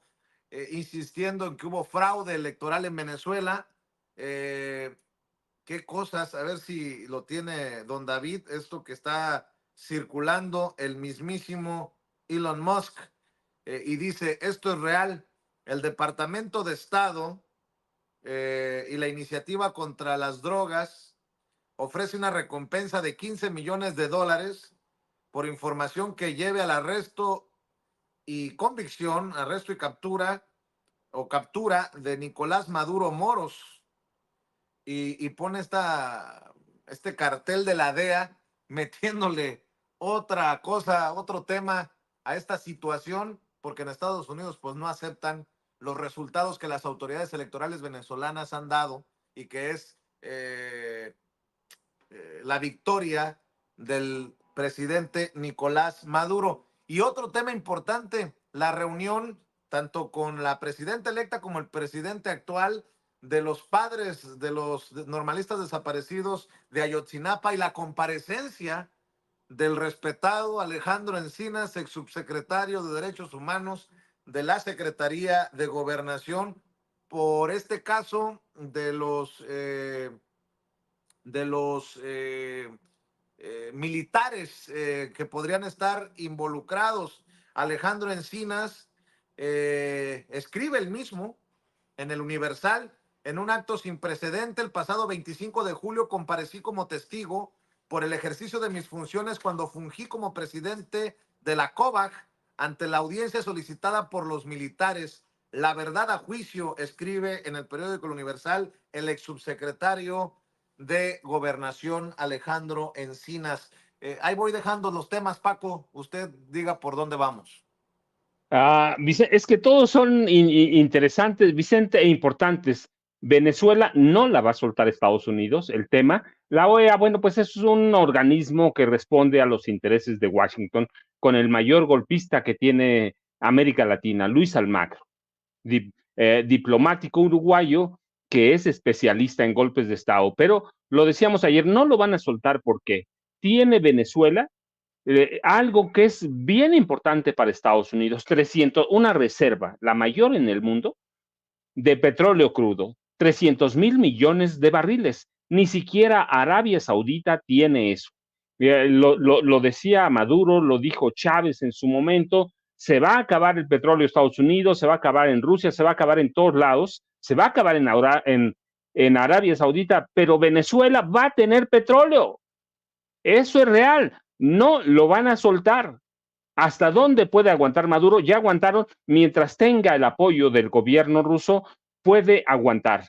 insistiendo en que hubo fraude electoral en Venezuela. ¿Qué cosas? A ver si lo tiene don David, esto que está circulando el mismísimo Elon Musk. Y dice, esto es real. El Departamento de Estado y la Iniciativa contra las Drogas ofrece una recompensa de 15 millones de dólares por información que lleve al arresto y convicción, arresto y captura o captura de Nicolás Maduro Moros. Y pone este cartel de la DEA metiéndole otra cosa, otro tema a esta situación, porque en Estados Unidos pues no aceptan los resultados que las autoridades electorales venezolanas han dado y que es la victoria del presidente Nicolás Maduro. Y otro tema importante, la reunión tanto con la presidenta electa como el presidente actual de los padres de los normalistas desaparecidos de Ayotzinapa y la comparecencia del respetado Alejandro Encinas, ex subsecretario de Derechos Humanos de la Secretaría de Gobernación, por este caso de los militares que podrían estar involucrados. Alejandro Encinas escribe el mismo en el Universal, en un acto sin precedente, el pasado 25 de julio comparecí como testigo por el ejercicio de mis funciones cuando fungí como presidente de la COVAG ante la audiencia solicitada por los militares. La verdad a juicio, escribe en el periódico El Universal el ex subsecretario de Gobernación Alejandro Encinas. Ahí voy dejando los temas, Paco. Usted diga por dónde vamos. Es que todos son interesantes, Vicente, e importantes. Venezuela no la va a soltar Estados Unidos, el tema. La OEA, bueno, pues es un organismo que responde a los intereses de Washington con el mayor golpista que tiene América Latina, Luis Almagro, diplomático uruguayo que es especialista en golpes de Estado. Pero lo decíamos ayer, no lo van a soltar porque tiene Venezuela algo que es bien importante para Estados Unidos, una reserva, la mayor en el mundo, de petróleo crudo, 300,000 millones de barriles. Ni siquiera Arabia Saudita tiene eso. Lo decía Maduro, lo dijo Chávez en su momento, se va a acabar el petróleo de Estados Unidos, se va a acabar en Rusia, se va a acabar en todos lados, se va a acabar en Arabia Saudita, pero Venezuela va a tener petróleo. Eso es real. No lo van a soltar. ¿Hasta dónde puede aguantar Maduro? Ya aguantaron. Mientras tenga el apoyo del gobierno ruso, puede aguantar.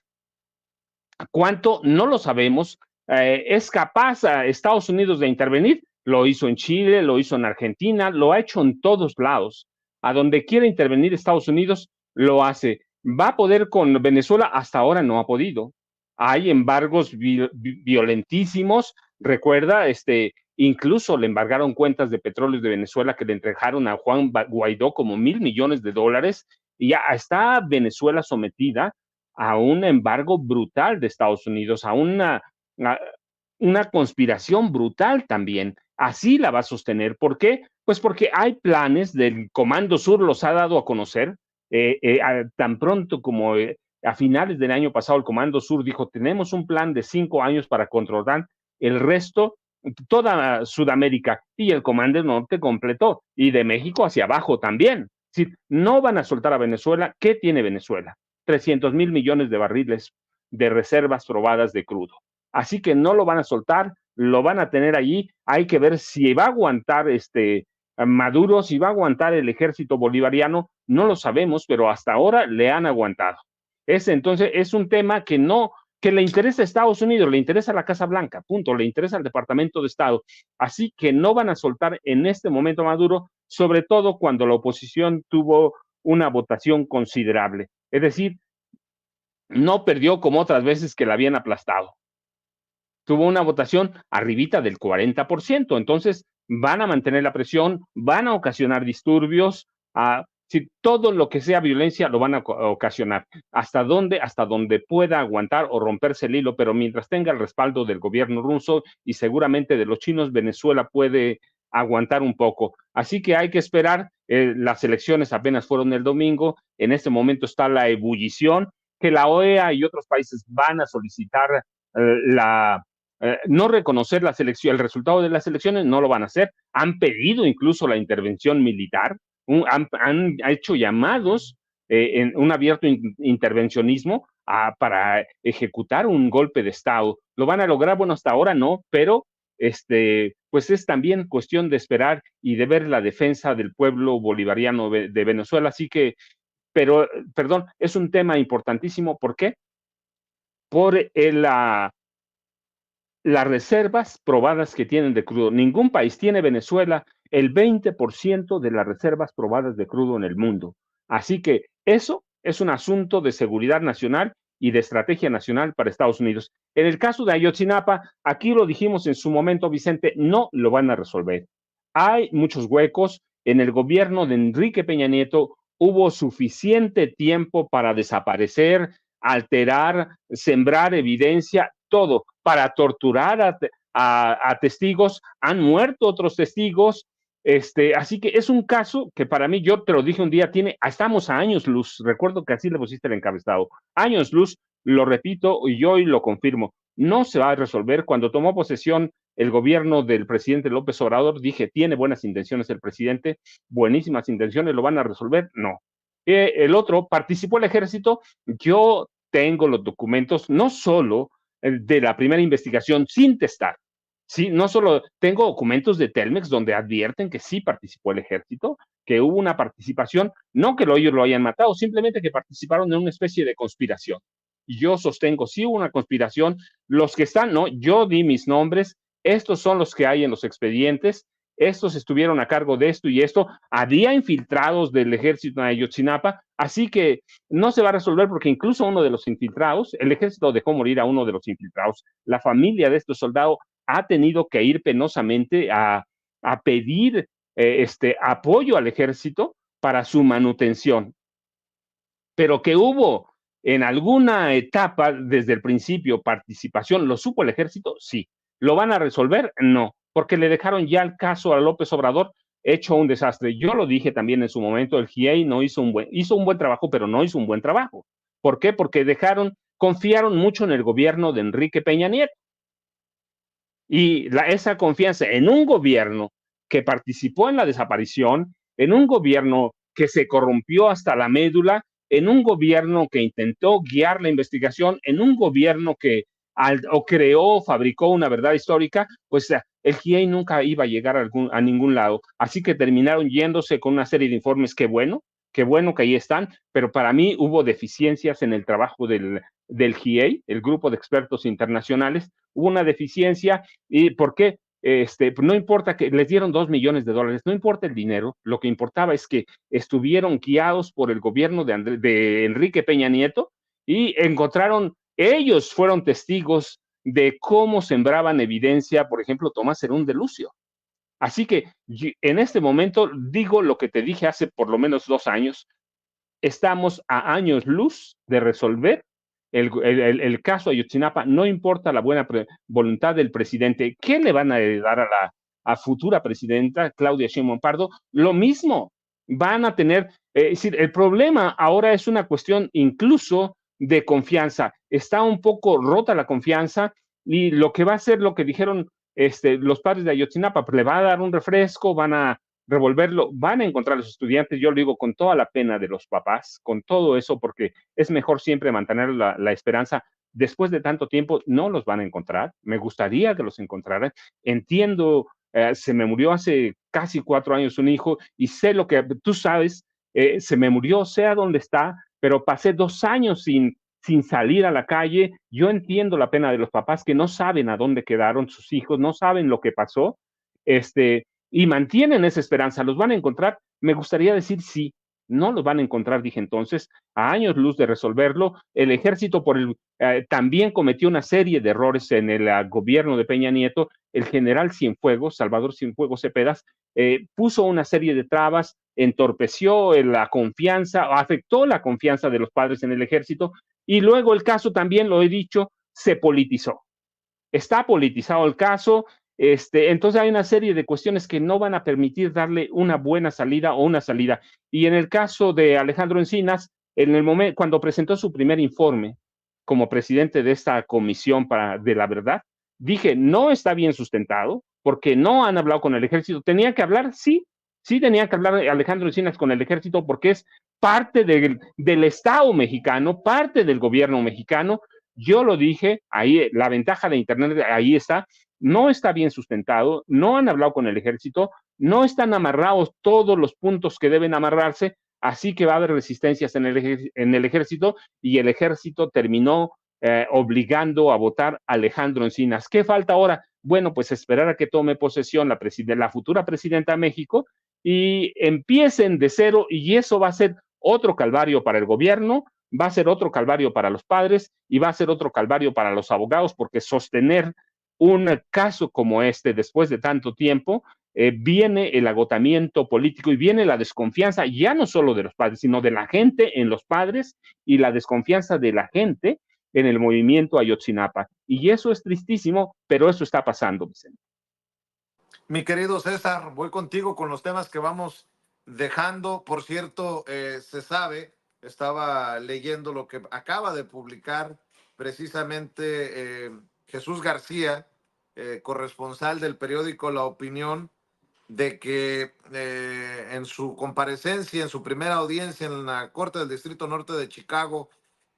¿Cuánto? No lo sabemos. ¿Es capaz a Estados Unidos de intervenir? Lo hizo en Chile, lo hizo en Argentina, lo ha hecho en todos lados. A donde quiera intervenir Estados Unidos, lo hace. ¿Va a poder con Venezuela? Hasta ahora no ha podido. Hay embargos violentísimos. Recuerda, incluso le embargaron cuentas de petróleo de Venezuela que le entregaron a Juan Guaidó como $1,000 millones y ya está Venezuela sometida a un embargo brutal de Estados Unidos, a una conspiración brutal también. Así la va a sostener. ¿Por qué? Pues porque hay planes del Comando Sur, los ha dado a conocer, tan pronto como a finales del año pasado el Comando Sur dijo, tenemos un plan de 5 años para controlar el resto, toda Sudamérica, y el Comando Norte completó, y de México hacia abajo también. Si no van a soltar a Venezuela, ¿qué tiene Venezuela? 300,000 millones de barriles de reservas probadas de crudo. Así que no lo van a soltar, lo van a tener allí. Hay que ver si va a aguantar Maduro, si va a aguantar el ejército bolivariano, no lo sabemos, pero hasta ahora le han aguantado. Entonces es un tema que le interesa a Estados Unidos, le interesa a la Casa Blanca, punto, le interesa al Departamento de Estado. Así que no van a soltar en este momento a Maduro, sobre todo cuando la oposición tuvo una votación considerable. Es decir, no perdió como otras veces que la habían aplastado. Tuvo una votación arribita del 40%, entonces van a mantener la presión, van a ocasionar disturbios, si todo lo que sea violencia lo van a ocasionar. ¿Hasta dónde? Hasta donde pueda aguantar o romperse el hilo, pero mientras tenga el respaldo del gobierno ruso y seguramente de los chinos, Venezuela puede aguantar un poco. Así que hay que esperar, las elecciones apenas fueron el domingo, en este momento está la ebullición, que la OEA y otros países van a solicitar no reconocer el resultado de las elecciones, no lo van a hacer. Han pedido incluso la intervención militar, han hecho llamados en un abierto intervencionismo para ejecutar un golpe de Estado. ¿Lo van a lograr? Bueno, hasta ahora no, pero pues es también cuestión de esperar y de ver la defensa del pueblo bolivariano de Venezuela. Así que, perdón, es un tema importantísimo. ¿Por qué? Por las reservas probadas que tienen de crudo. Ningún país tiene, Venezuela, el 20% de las reservas probadas de crudo en el mundo. Así que eso es un asunto de seguridad nacional y de estrategia nacional para Estados Unidos. En el caso de Ayotzinapa, aquí lo dijimos en su momento, Vicente, no lo van a resolver. Hay muchos huecos. En el gobierno de Enrique Peña Nieto hubo suficiente tiempo para desaparecer, alterar, sembrar evidencia, todo, para torturar a testigos. Han muerto otros testigos. Así que es un caso que para mí, yo te lo dije un día, estamos a años luz. Recuerdo que así le pusiste el encabezado. Años luz, lo repito y yo hoy lo confirmo. No se va a resolver. Cuando tomó posesión el gobierno del presidente López Obrador, dije, tiene buenas intenciones el presidente, buenísimas intenciones, ¿lo van a resolver? No. El otro, participó el ejército. Yo tengo los documentos, no solo de la primera investigación sin testar, sí, no solo tengo documentos de Telmex donde advierten que sí participó el ejército, que hubo una participación, no que ellos lo hayan matado, simplemente que participaron en una especie de conspiración. Y yo sostengo, sí hubo una conspiración, los que están, no, yo di mis nombres, estos son los que hay en los expedientes, estos estuvieron a cargo de esto y esto, había infiltrados del ejército en Ayotzinapa, así que no se va a resolver porque incluso uno de los infiltrados, el ejército dejó morir a uno de los infiltrados, la familia de estos soldados ha tenido que ir penosamente a pedir apoyo al ejército para su manutención. Pero que hubo en alguna etapa desde el principio participación, ¿lo supo el ejército? Sí. ¿Lo van a resolver? No, porque le dejaron ya el caso a López Obrador hecho un desastre. Yo lo dije también en su momento, el GIEI no hizo un buen trabajo, pero no hizo un buen trabajo. ¿Por qué? Porque confiaron mucho en el gobierno de Enrique Peña Nieto. Y esa confianza en un gobierno que participó en la desaparición, en un gobierno que se corrompió hasta la médula, en un gobierno que intentó guiar la investigación, en un gobierno que creó o fabricó una verdad histórica, pues el GIEI nunca iba a llegar a ningún lado. Así que terminaron yéndose con una serie de informes. Qué bueno que ahí están, pero para mí hubo deficiencias en el trabajo del GIEI, el grupo de expertos internacionales, hubo una deficiencia. ¿Y por qué? No importa que les dieron $2 millones, no importa el dinero, lo que importaba es que estuvieron guiados por el gobierno de Enrique Peña Nieto y ellos fueron testigos de cómo sembraban evidencia, por ejemplo, Tomás Herún de Lucio. Así que en este momento digo lo que te dije hace por lo menos 2 años, estamos a años luz de resolver el caso Ayotzinapa. No importa la buena voluntad del presidente. ¿Qué le van a dar a futura presidenta, Claudia Sheinbaum Pardo, lo mismo, van a tener, es decir, el problema ahora es una cuestión incluso de confianza, está un poco rota la confianza y lo que va a hacer, lo que dijeron los padres de Ayotzinapa, pues le va a dar un refresco, van a revolverlo, van a encontrar a los estudiantes, yo lo digo con toda la pena de los papás, con todo eso, porque es mejor siempre mantener la esperanza. Después de tanto tiempo, no los van a encontrar. Me gustaría que los encontraran. Entiendo, se me murió hace casi 4 años un hijo y sé lo que tú sabes, se me murió, sé a dónde está, pero pasé 2 años sin salir a la calle. Yo entiendo la pena de los papás que no saben a dónde quedaron sus hijos, no saben lo que pasó, y mantienen esa esperanza. ¿Los van a encontrar? Me gustaría decir sí, no los van a encontrar, dije entonces, a años luz de resolverlo. El ejército también cometió una serie de errores en el gobierno de Peña Nieto. El general Cienfuegos, Salvador Cienfuegos Cepedas, puso una serie de trabas, entorpeció la confianza, afectó la confianza de los padres en el ejército, y luego el caso también, lo he dicho, se politizó. Está politizado el caso, entonces hay una serie de cuestiones que no van a permitir darle una buena salida o una salida. Y en el caso de Alejandro Encinas, en el momento, cuando presentó su primer informe como presidente de esta comisión de la verdad, dije, no está bien sustentado, porque no han hablado con el ejército. Tenía que hablar, sí tenía que hablar Alejandro Encinas con el ejército, porque es parte del Estado mexicano, parte del gobierno mexicano. Yo lo dije, ahí la ventaja de Internet, ahí está, no está bien sustentado, no han hablado con el ejército, no están amarrados todos los puntos que deben amarrarse, así que va a haber resistencias en el ejército, y el ejército terminó obligando a votar a Alejandro Encinas. ¿Qué falta ahora? Bueno, pues esperar a que tome posesión la futura presidenta de México y empiecen de cero, y eso va a ser otro calvario para el gobierno, va a ser otro calvario para los padres y va a ser otro calvario para los abogados, porque sostener un caso como este después de tanto tiempo, viene el agotamiento político y viene la desconfianza, ya no solo de los padres, sino de la gente en los padres y la desconfianza de la gente en el movimiento Ayotzinapa. Y eso es tristísimo, pero eso está pasando, Vicente. Mi querido César, voy contigo con los temas que vamos dejando. Por cierto, se sabe, estaba leyendo lo que acaba de publicar precisamente Jesús García, corresponsal del periódico La Opinión, de que en su comparecencia, en su primera audiencia en la Corte del Distrito Norte de Chicago,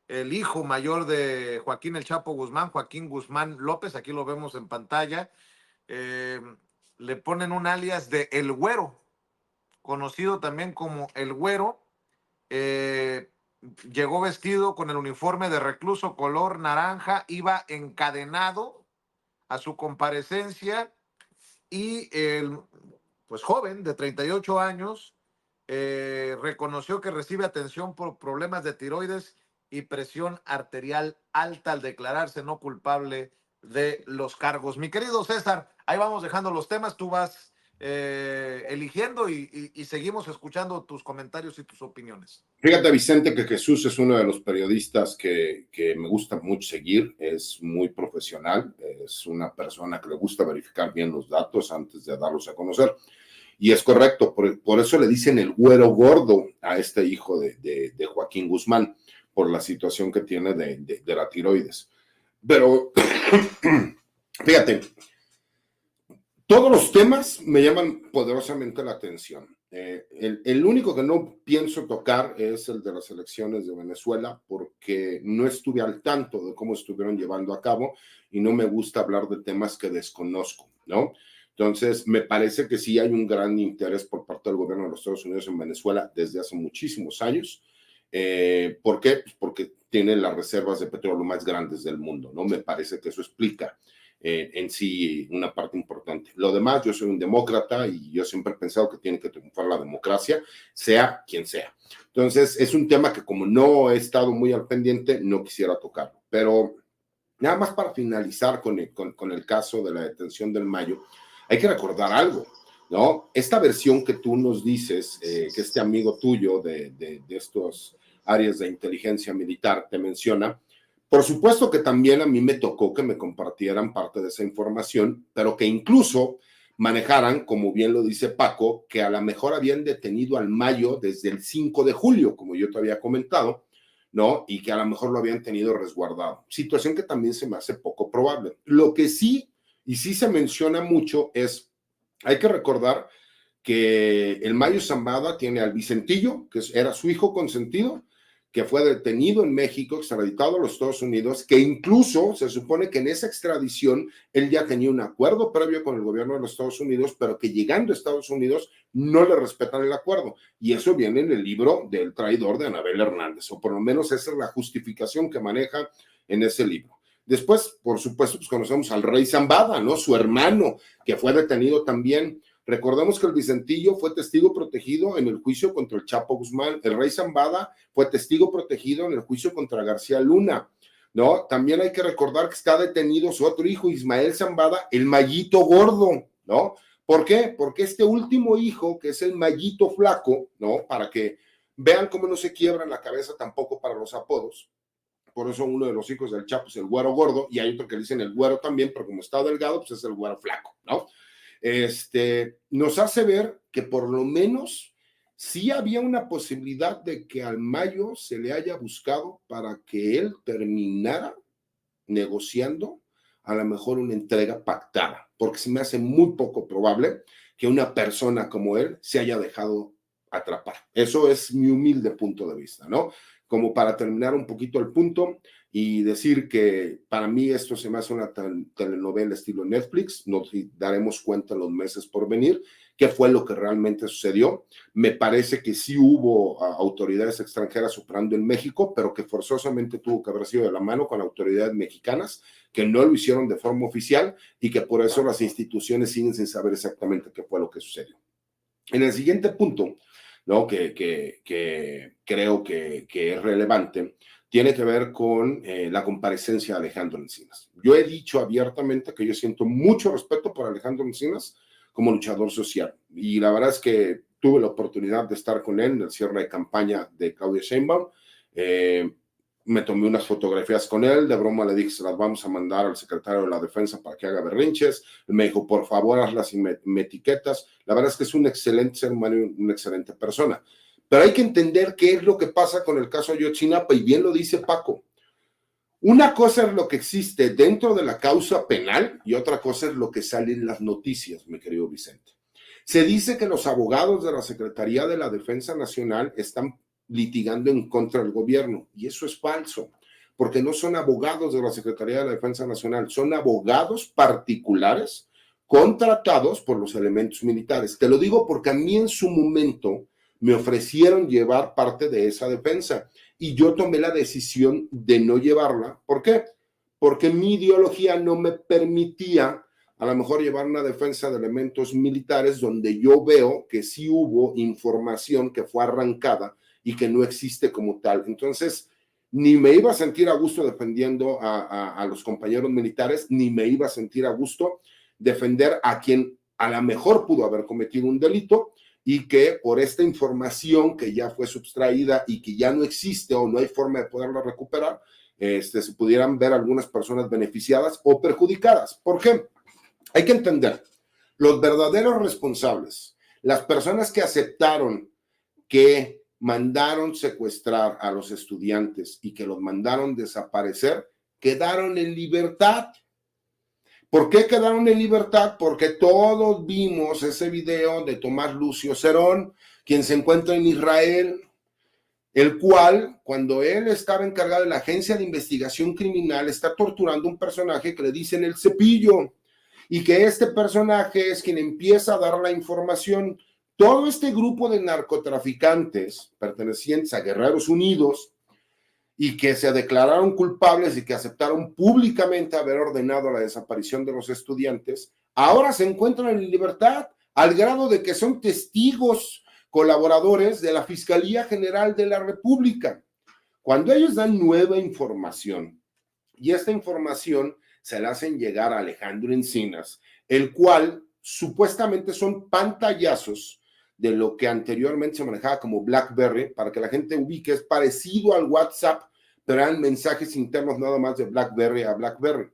el hijo mayor de Joaquín El Chapo Guzmán, Joaquín Guzmán López, aquí lo vemos en pantalla, le ponen un alias de El Güero, conocido también como El Güero. Llegó vestido con el uniforme de recluso color naranja, iba encadenado a su comparecencia, y el pues joven de 38 años reconoció que recibe atención por problemas de tiroides y presión arterial alta al declararse no culpable de los cargos. Mi querido César, ahí vamos dejando los temas, tú vas eligiendo y seguimos escuchando tus comentarios y tus opiniones. Fíjate, Vicente, que Jesús es uno de los periodistas que me gusta mucho seguir, es muy profesional, es una persona que le gusta verificar bien los datos antes de darlos a conocer, y es correcto, por eso le dicen el güero gordo a este hijo de Joaquín Guzmán, por la situación que tiene de la tiroides. Pero, fíjate, todos los temas me llaman poderosamente la atención. El único que no pienso tocar es el de las elecciones de Venezuela, porque no estuve al tanto de cómo estuvieron llevando a cabo y no me gusta hablar de temas que desconozco, ¿no? Entonces, me parece que sí hay un gran interés por parte del gobierno de los Estados Unidos en Venezuela desde hace muchísimos años. ¿Por qué? Pues porque tiene las reservas de petróleo más grandes del mundo, ¿no? Me parece que eso explica en sí una parte importante. Lo demás, yo soy un demócrata y yo siempre he pensado que tiene que triunfar la democracia, sea quien sea. Entonces, es un tema que como no he estado muy al pendiente, no quisiera tocarlo. Pero nada más para finalizar con el caso de la detención del Mayo, hay que recordar algo, ¿no? Esta versión que tú nos dices, que este amigo tuyo de estos áreas de inteligencia militar te menciona, por supuesto que también a mí me tocó que me compartieran parte de esa información, pero que incluso manejaran, como bien lo dice Paco, que a lo mejor habían detenido al Mayo desde el 5 de julio, como yo te había comentado, ¿no? Y que a lo mejor lo habían tenido resguardado. Situación que también se me hace poco probable. Lo que sí, y sí se menciona mucho, es, hay que recordar que el Mayo Zambada tiene al Vicentillo, que era su hijo consentido, que fue detenido en México, extraditado a los Estados Unidos, que incluso se supone que en esa extradición él ya tenía un acuerdo previo con el gobierno de los Estados Unidos, pero que llegando a Estados Unidos no le respetan el acuerdo. Y eso viene en el libro del traidor de Anabel Hernández, o por lo menos esa es la justificación que maneja en ese libro. Después, por supuesto, pues conocemos al rey Zambada, ¿no? Su hermano, que fue detenido también. Recordemos que el Vicentillo fue testigo protegido en el juicio contra el Chapo Guzmán. El rey Zambada fue testigo protegido en el juicio contra García Luna, ¿no? También hay que recordar que está detenido su otro hijo, Ismael Zambada, el Mayito Gordo, ¿no? ¿Por qué? Porque este último hijo, que es el Mayito Flaco, ¿no? Para que vean cómo no se quiebran la cabeza tampoco para los apodos. Por eso uno de los hijos del Chapo es el Güero Gordo, y hay otro que le dicen el Güero también, pero como está delgado, pues es el Güero Flaco, ¿no? Nos hace ver que por lo menos sí había una posibilidad de que al Mayo se le haya buscado para que él terminara negociando a lo mejor una entrega pactada, porque se me hace muy poco probable que una persona como él se haya dejado atrapar. Eso es mi humilde punto de vista, ¿no? Como para terminar un poquito el punto y decir que para mí esto se me hace una telenovela estilo Netflix, nos daremos cuenta en los meses por venir qué fue lo que realmente sucedió. Me parece que sí hubo autoridades extranjeras operando en México, pero que forzosamente tuvo que haber sido de la mano con autoridades mexicanas, que no lo hicieron de forma oficial y que por eso las instituciones siguen sin saber exactamente qué fue lo que sucedió. En el siguiente punto, ¿no? que creo que es relevante, tiene que ver con la comparecencia de Alejandro Encinas. Yo he dicho abiertamente que yo siento mucho respeto por Alejandro Encinas como luchador social, y la verdad es que tuve la oportunidad de estar con él en el cierre de campaña de Claudia Sheinbaum. Me tomé unas fotografías con él, de broma le dije, se las vamos a mandar al secretario de la Defensa para que haga berrinches. Él me dijo, por favor, hazlas y me etiquetas. La verdad es que es un excelente ser humano y una excelente persona. Pero hay que entender qué es lo que pasa con el caso Ayotzinapa, y bien lo dice Paco. Una cosa es lo que existe dentro de la causa penal y otra cosa es lo que sale en las noticias, mi querido Vicente. Se dice que los abogados de la Secretaría de la Defensa Nacional están litigando en contra del gobierno, y eso es falso, porque no son abogados de la Secretaría de la Defensa Nacional, son abogados particulares contratados por los elementos militares. Te lo digo porque a mí en su momento me ofrecieron llevar parte de esa defensa y yo tomé la decisión de no llevarla. ¿Por qué? Porque mi ideología no me permitía a lo mejor llevar una defensa de elementos militares donde yo veo que sí hubo información que fue arrancada y que no existe como tal. Entonces, ni me iba a sentir a gusto defendiendo a los compañeros militares, ni me iba a sentir a gusto defender a quien a lo mejor pudo haber cometido un delito y que por esta información que ya fue sustraída y que ya no existe o no hay forma de poderla recuperar, se pudieran ver algunas personas beneficiadas o perjudicadas. ¿Por qué? Hay que entender, los verdaderos responsables, las personas que aceptaron que mandaron secuestrar a los estudiantes y que los mandaron desaparecer, quedaron en libertad. ¿Por qué quedaron en libertad? Porque todos vimos ese video de Tomás Lucio Cerón, quien se encuentra en Israel, el cual, cuando él estaba encargado de la Agencia de Investigación Criminal, está torturando a un personaje que le dicen el Cepillo, y que este personaje es quien empieza a dar la información. Todo este grupo de narcotraficantes pertenecientes a Guerreros Unidos y que se declararon culpables y que aceptaron públicamente haber ordenado la desaparición de los estudiantes, ahora se encuentran en libertad al grado de que son testigos colaboradores de la Fiscalía General de la República. Cuando ellos dan nueva información, y esta información se la hacen llegar a Alejandro Encinas, el cual supuestamente son pantallazos de lo que anteriormente se manejaba como BlackBerry, para que la gente ubique, es parecido al WhatsApp, pero eran mensajes internos nada más de BlackBerry a BlackBerry.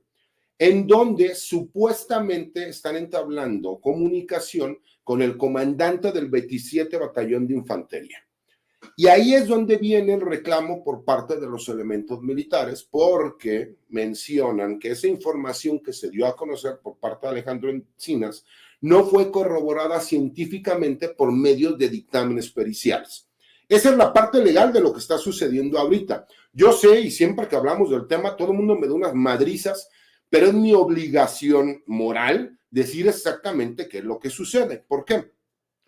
en donde supuestamente están entablando comunicación con el comandante del 27 Batallón de Infantería. Y ahí es donde viene el reclamo por parte de los elementos militares, porque mencionan que esa información que se dio a conocer por parte de Alejandro Encinas no fue corroborada científicamente por medios de dictámenes periciales. Esa es la parte legal de lo que está sucediendo ahorita. Yo sé, y siempre que hablamos del tema, todo el mundo me da unas madrizas, pero es mi obligación moral decir exactamente qué es lo que sucede. ¿Por qué?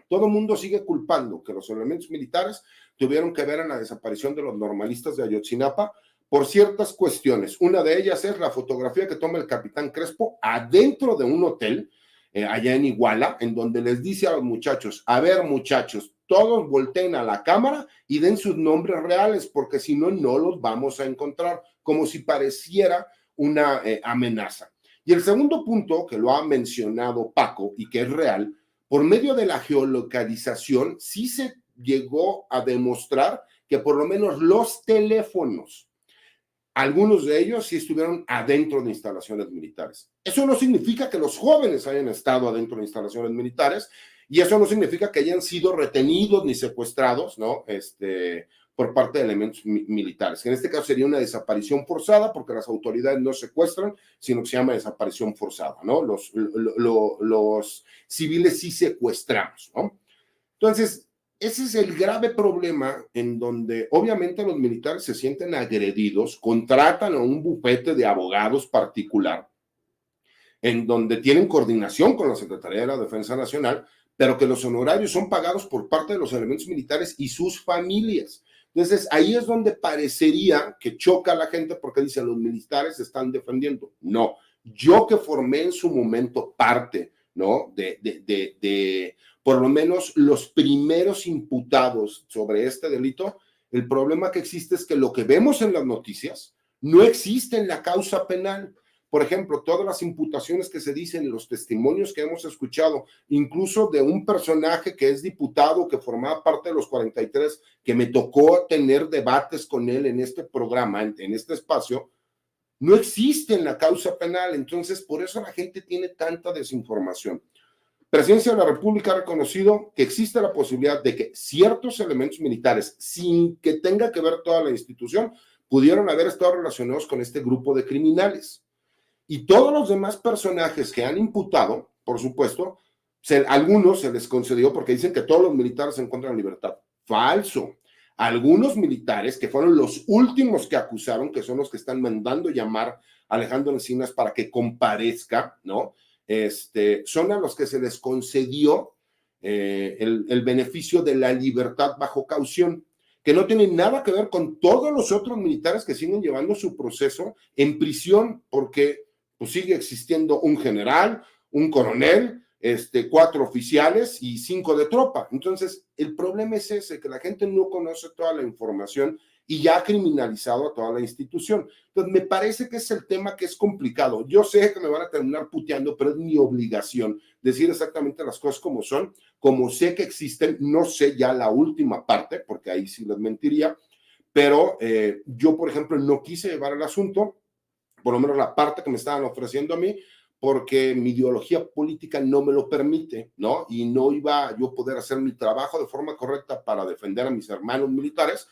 Todo el mundo sigue culpando que los elementos militares tuvieron que ver en la desaparición de los normalistas de Ayotzinapa por ciertas cuestiones. Una de ellas es la fotografía que toma el capitán Crespo adentro de un hotel allá en Iguala, en donde les dice a los muchachos, a ver muchachos, todos volteen a la cámara y den sus nombres reales, porque si no, no los vamos a encontrar, como si pareciera una amenaza. Y el segundo punto, que lo ha mencionado Paco y que es real, por medio de la geolocalización, sí se llegó a demostrar que por lo menos los teléfonos, algunos de ellos sí estuvieron adentro de instalaciones militares. Eso no significa que los jóvenes hayan estado adentro de instalaciones militares y eso no significa que hayan sido retenidos ni secuestrados, ¿no? Por parte de elementos militares, que en este caso sería una desaparición forzada porque las autoridades no secuestran, sino que se llama desaparición forzada, ¿no? Los civiles sí secuestramos, ¿no? Entonces, ese es el grave problema en donde obviamente los militares se sienten agredidos, contratan a un bufete de abogados particular, en donde tienen coordinación con la Secretaría de la Defensa Nacional, pero que los honorarios son pagados por parte de los elementos militares y sus familias. Entonces, ahí es donde parecería que choca a la gente porque dicen los militares se están defendiendo. No, yo que formé en su momento parte, ¿no? De por lo menos los primeros imputados sobre este delito, el problema que existe es que lo que vemos en las noticias no existe en la causa penal. Por ejemplo, todas las imputaciones que se dicen, los testimonios que hemos escuchado, incluso de un personaje que es diputado, que formaba parte de los 43, que me tocó tener debates con él en este programa, en este espacio, no existe en la causa penal. Entonces, por eso la gente tiene tanta desinformación. Presidencia de la República ha reconocido que existe la posibilidad de que ciertos elementos militares, sin que tenga que ver toda la institución, pudieron haber estado relacionados con este grupo de criminales. Y todos los demás personajes que han imputado, por supuesto, algunos se les concedió porque dicen que todos los militares se encuentran en libertad. Falso. Algunos militares, que fueron los últimos que acusaron, que son los que están mandando llamar a Alejandro Encinas para que comparezca, ¿no? Son a los que se les concedió el beneficio de la libertad bajo caución, que no tienen nada que ver con todos los otros militares que siguen llevando su proceso en prisión, porque pues, sigue existiendo un general, un coronel, 4 oficiales y 5 de tropa. Entonces, el problema es ese, que la gente no conoce toda la información y ya ha criminalizado a toda la institución. Entonces, me parece que es el tema que es complicado. Yo sé que me van a terminar puteando, pero es mi obligación decir exactamente las cosas como son, como sé que existen, no sé ya la última parte, porque ahí sí les mentiría, pero yo, por ejemplo, no quise llevar el asunto, por lo menos la parte que me estaban ofreciendo a mí, porque mi ideología política no me lo permite, ¿no? Y no iba yo a poder hacer mi trabajo de forma correcta para defender a mis hermanos militares,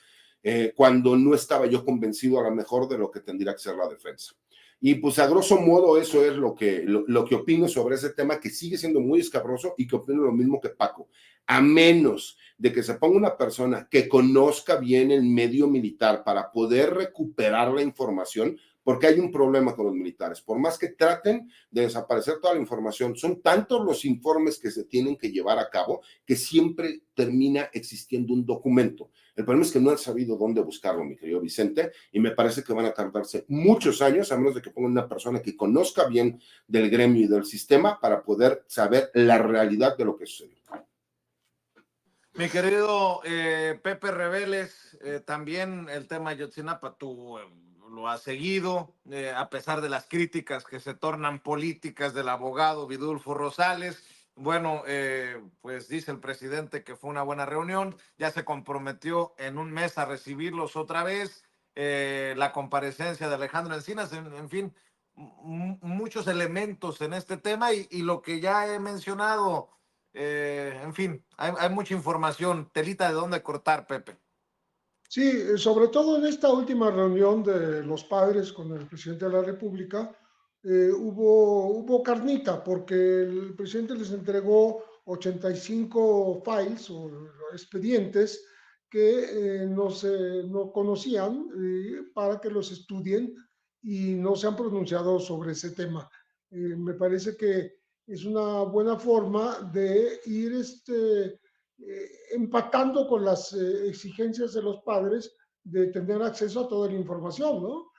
cuando no estaba yo convencido a lo mejor de lo que tendría que ser la defensa. Y pues a grosso modo eso es lo que opino sobre ese tema, que sigue siendo muy escabroso y que opino lo mismo que Paco. A menos de que se ponga una persona que conozca bien el medio militar para poder recuperar la información, porque hay un problema con los militares. Por más que traten de desaparecer toda la información, son tantos los informes que se tienen que llevar a cabo que siempre termina existiendo un documento. El problema es que no han sabido dónde buscarlo, mi querido Vicente, y me parece que van a tardarse muchos años, a menos de que pongan una persona que conozca bien del gremio y del sistema para poder saber la realidad de lo que sucedió. Mi querido Pepe Reveles, también el tema Ayotzinapa, tú lo has seguido, a pesar de las críticas que se tornan políticas del abogado Vidulfo Rosales. Bueno, pues dice el presidente que fue una buena reunión, ya se comprometió en un mes a recibirlos otra vez, la comparecencia de Alejandro Encinas, en fin, muchos elementos en este tema y lo que ya he mencionado, en fin, hay mucha información, telita de dónde cortar, Pepe. Sí, sobre todo en esta última reunión de los padres con el presidente de la República, hubo carnita porque el presidente les entregó 85 files o expedientes que no conocían para que los estudien y no se han pronunciado sobre ese tema. Me parece que es una buena forma de ir empatando con las exigencias de los padres de tener acceso a toda la información, ¿no?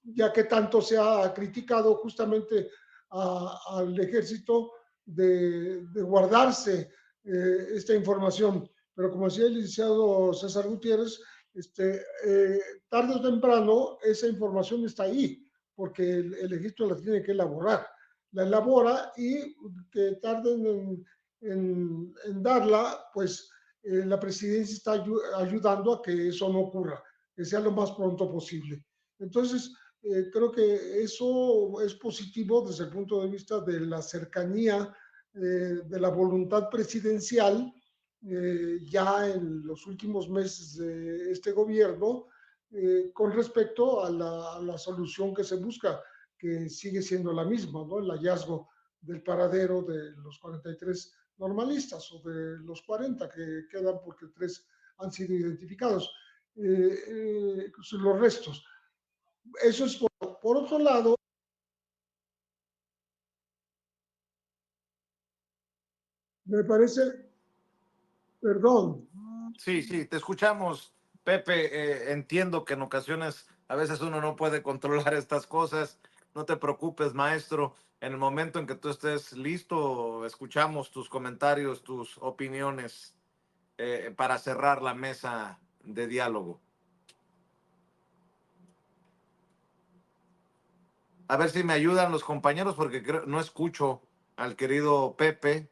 Ya que tanto se ha criticado justamente al ejército de guardarse esta información. Pero como decía el licenciado César Gutiérrez, tarde o temprano esa información está ahí, porque el ejército la tiene que elaborar. La elabora y que tarden en darla, pues la presidencia está ayudando a que eso no ocurra, que sea lo más pronto posible. Entonces, creo que eso es positivo desde el punto de vista de la cercanía, de la voluntad presidencial, ya en los últimos meses de este gobierno, con respecto a la solución que se busca, que sigue siendo la misma, ¿no? El hallazgo del paradero de los 43 normalistas o de los 40 que quedan porque 3 han sido identificados, los restos. Eso es por otro lado. Me parece, perdón. Sí, sí, te escuchamos, Pepe. Entiendo que en ocasiones a veces uno no puede controlar estas cosas. No te preocupes, maestro. En el momento en que tú estés listo, escuchamos tus comentarios, tus opiniones para cerrar la mesa de diálogo. A ver si me ayudan los compañeros porque no escucho al querido Pepe.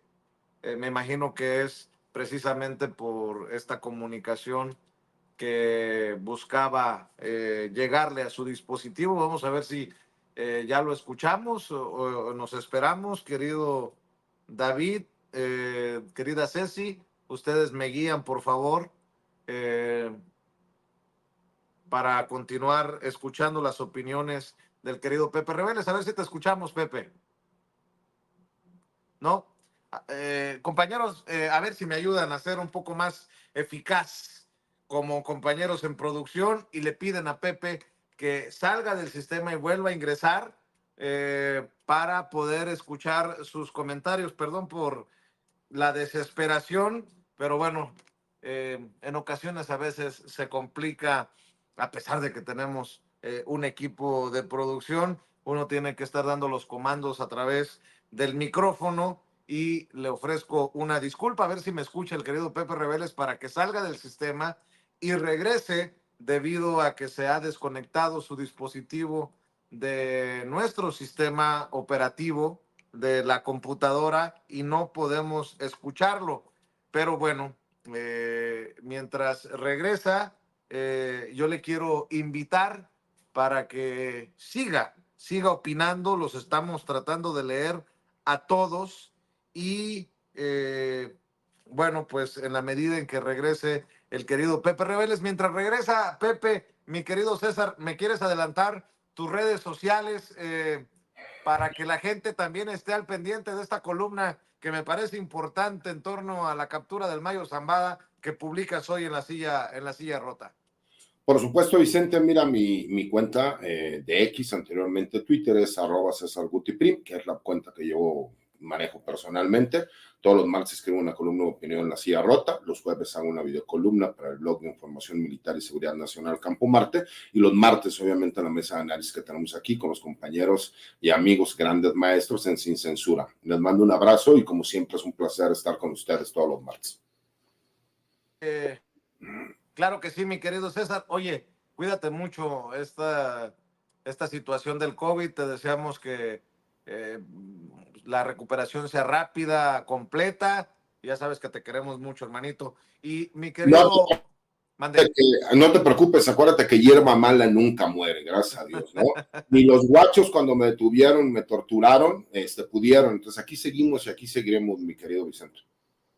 Me imagino que es precisamente por esta comunicación que buscaba llegarle a su dispositivo. Vamos a ver si ya lo escuchamos o nos esperamos, querido David, querida Ceci. Ustedes me guían, por favor, eh, para continuar escuchando las opiniones del querido Pepe Reveles. A ver si te escuchamos, Pepe. ¿No? Compañeros, a ver si me ayudan a ser un poco más eficaz como compañeros en producción y le piden a Pepe que salga del sistema y vuelva a ingresar para poder escuchar sus comentarios. Perdón por la desesperación, pero bueno, en ocasiones a veces se complica, a pesar de que tenemos un equipo de producción, uno tiene que estar dando los comandos a través del micrófono y le ofrezco una disculpa, a ver si me escucha el querido Pepe Reveles para que salga del sistema y regrese debido a que se ha desconectado su dispositivo de nuestro sistema operativo de la computadora y no podemos escucharlo. Pero bueno, mientras regresa, yo le quiero invitar para que siga opinando. Los estamos tratando de leer a todos y bueno, pues en la medida en que regrese el querido Pepe Reveles, mientras regresa Pepe, mi querido César, ¿me quieres adelantar tus redes sociales para que la gente también esté al pendiente de esta columna que me parece importante en torno a la captura del Mayo Zambada que publicas hoy en la silla rota? Por supuesto, Vicente, mira mi cuenta de X, anteriormente Twitter, es @CesarGutiPrim, que es la cuenta que yo manejo personalmente. Todos los martes escribo una columna de opinión en la silla rota, los jueves hago una videocolumna para el blog de información militar y seguridad nacional Campo Marte, y los martes obviamente la mesa de análisis que tenemos aquí con los compañeros y amigos grandes maestros en Sin Censura. Les mando un abrazo y como siempre es un placer estar con ustedes todos los martes. Claro que sí, mi querido César. Oye, cuídate mucho esta situación del COVID. Te deseamos que la recuperación sea rápida, completa. Ya sabes que te queremos mucho, hermanito. Y mi No, querido, Mande. No te preocupes, acuérdate que hierba mala nunca muere, gracias a Dios, ¿no? Ni los guachos cuando me detuvieron, me torturaron, pudieron. Entonces aquí seguimos y aquí seguiremos, mi querido Vicente.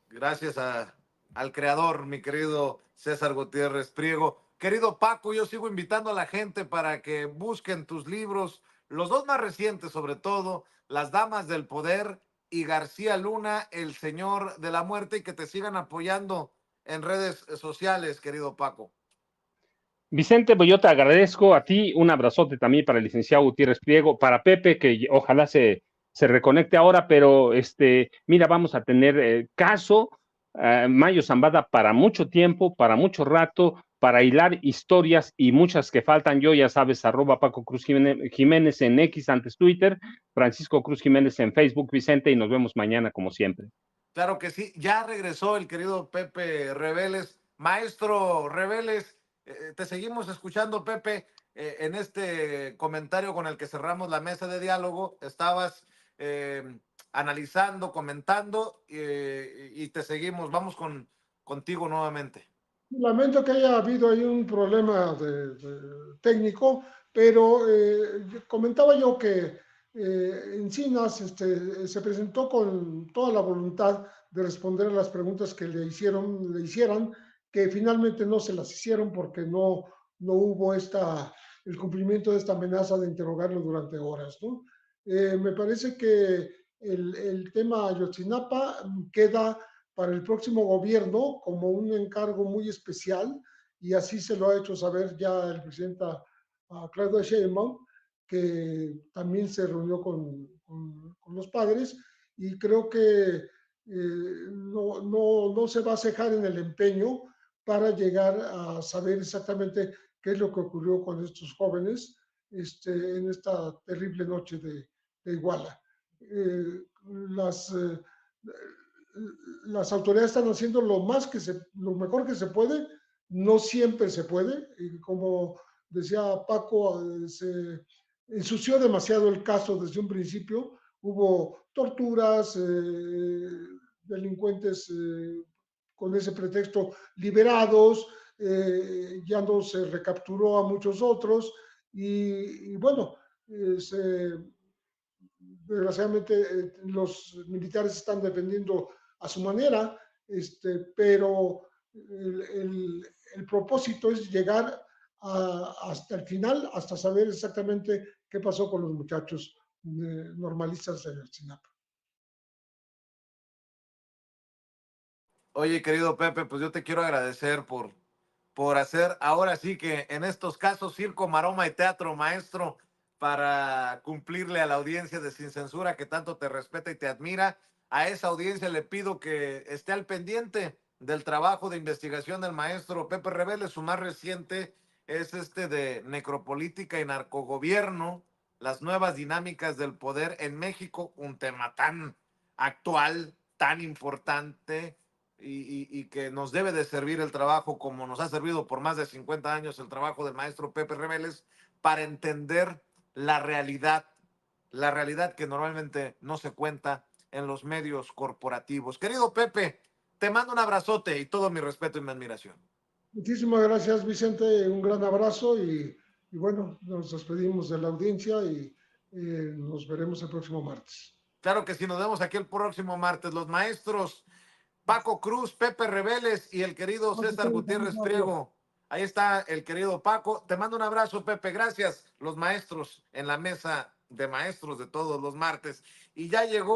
Gracias al creador, mi querido César Gutiérrez Priego. Querido Paco, yo sigo invitando a la gente para que busquen tus libros, los dos más recientes sobre todo, Las Damas del Poder y García Luna, El Señor de la Muerte, y que te sigan apoyando en redes sociales, querido Paco. Vicente, pues yo te agradezco a ti, un abrazote también para el licenciado Gutiérrez Priego, para Pepe, que ojalá se reconecte ahora, pero mira, vamos a tener caso, Mayo Zambada para mucho tiempo, para mucho rato, para hilar historias y muchas que faltan. Yo, ya sabes, @Paco Cruz Jiménez en X, antes Twitter, Francisco Cruz Jiménez en Facebook, Vicente, y nos vemos mañana como siempre. Claro que sí, ya regresó el querido Pepe Reveles. Maestro Reveles, te seguimos escuchando, Pepe, en este comentario con el que cerramos la mesa de diálogo. Estabas analizando, comentando, y te seguimos. Vamos contigo nuevamente. Lamento que haya habido ahí un problema técnico, pero comentaba yo que Encinas se presentó con toda la voluntad de responder a las preguntas que le hicieran, que finalmente no se las hicieron porque no hubo el cumplimiento de esta amenaza de interrogarlo durante horas, ¿no? Me parece que el tema Ayotzinapa queda para el próximo gobierno como un encargo muy especial, y así se lo ha hecho saber ya el presidente Claudia Sheinbaum, que también se reunió con los padres, y creo que no se va a cejar en el empeño para llegar a saber exactamente qué es lo que ocurrió con estos jóvenes en esta terrible noche de Iguala. Las autoridades están haciendo lo mejor que se puede, no siempre se puede, y como decía Paco, se ensució demasiado el caso desde un principio, hubo torturas, delincuentes con ese pretexto liberados, ya no se recapturó a muchos otros, y bueno, desgraciadamente los militares están defendiendo a su manera, pero el propósito es llegar hasta el final, hasta saber exactamente qué pasó con los muchachos normalistas de Ayotzinapa. Oye, querido Pepe, pues yo te quiero agradecer por hacer ahora sí que en estos casos circo, maroma y teatro, maestro, para cumplirle a la audiencia de Sin Censura que tanto te respeta y te admira. A esa audiencia le pido que esté al pendiente del trabajo de investigación del maestro Pepe Reveles. Su más reciente es de necropolítica y narcogobierno, las nuevas dinámicas del poder en México, un tema tan actual, tan importante, y que nos debe de servir el trabajo, como nos ha servido por más de 50 años el trabajo del maestro Pepe Reveles, para entender la realidad que normalmente no se cuenta en los medios corporativos. Querido Pepe, te mando un abrazote y todo mi respeto y mi admiración. Muchísimas gracias, Vicente, un gran abrazo, y bueno, nos despedimos de la audiencia y nos veremos el próximo martes. Claro que sí, nos vemos aquí el próximo martes. Los maestros Paco Cruz, Pepe Reveles y el querido César Gutiérrez Priego. Ahí está el querido Paco. Te mando un abrazo, Pepe. Gracias. Los maestros en la mesa de maestros de todos los martes. Y ya llegó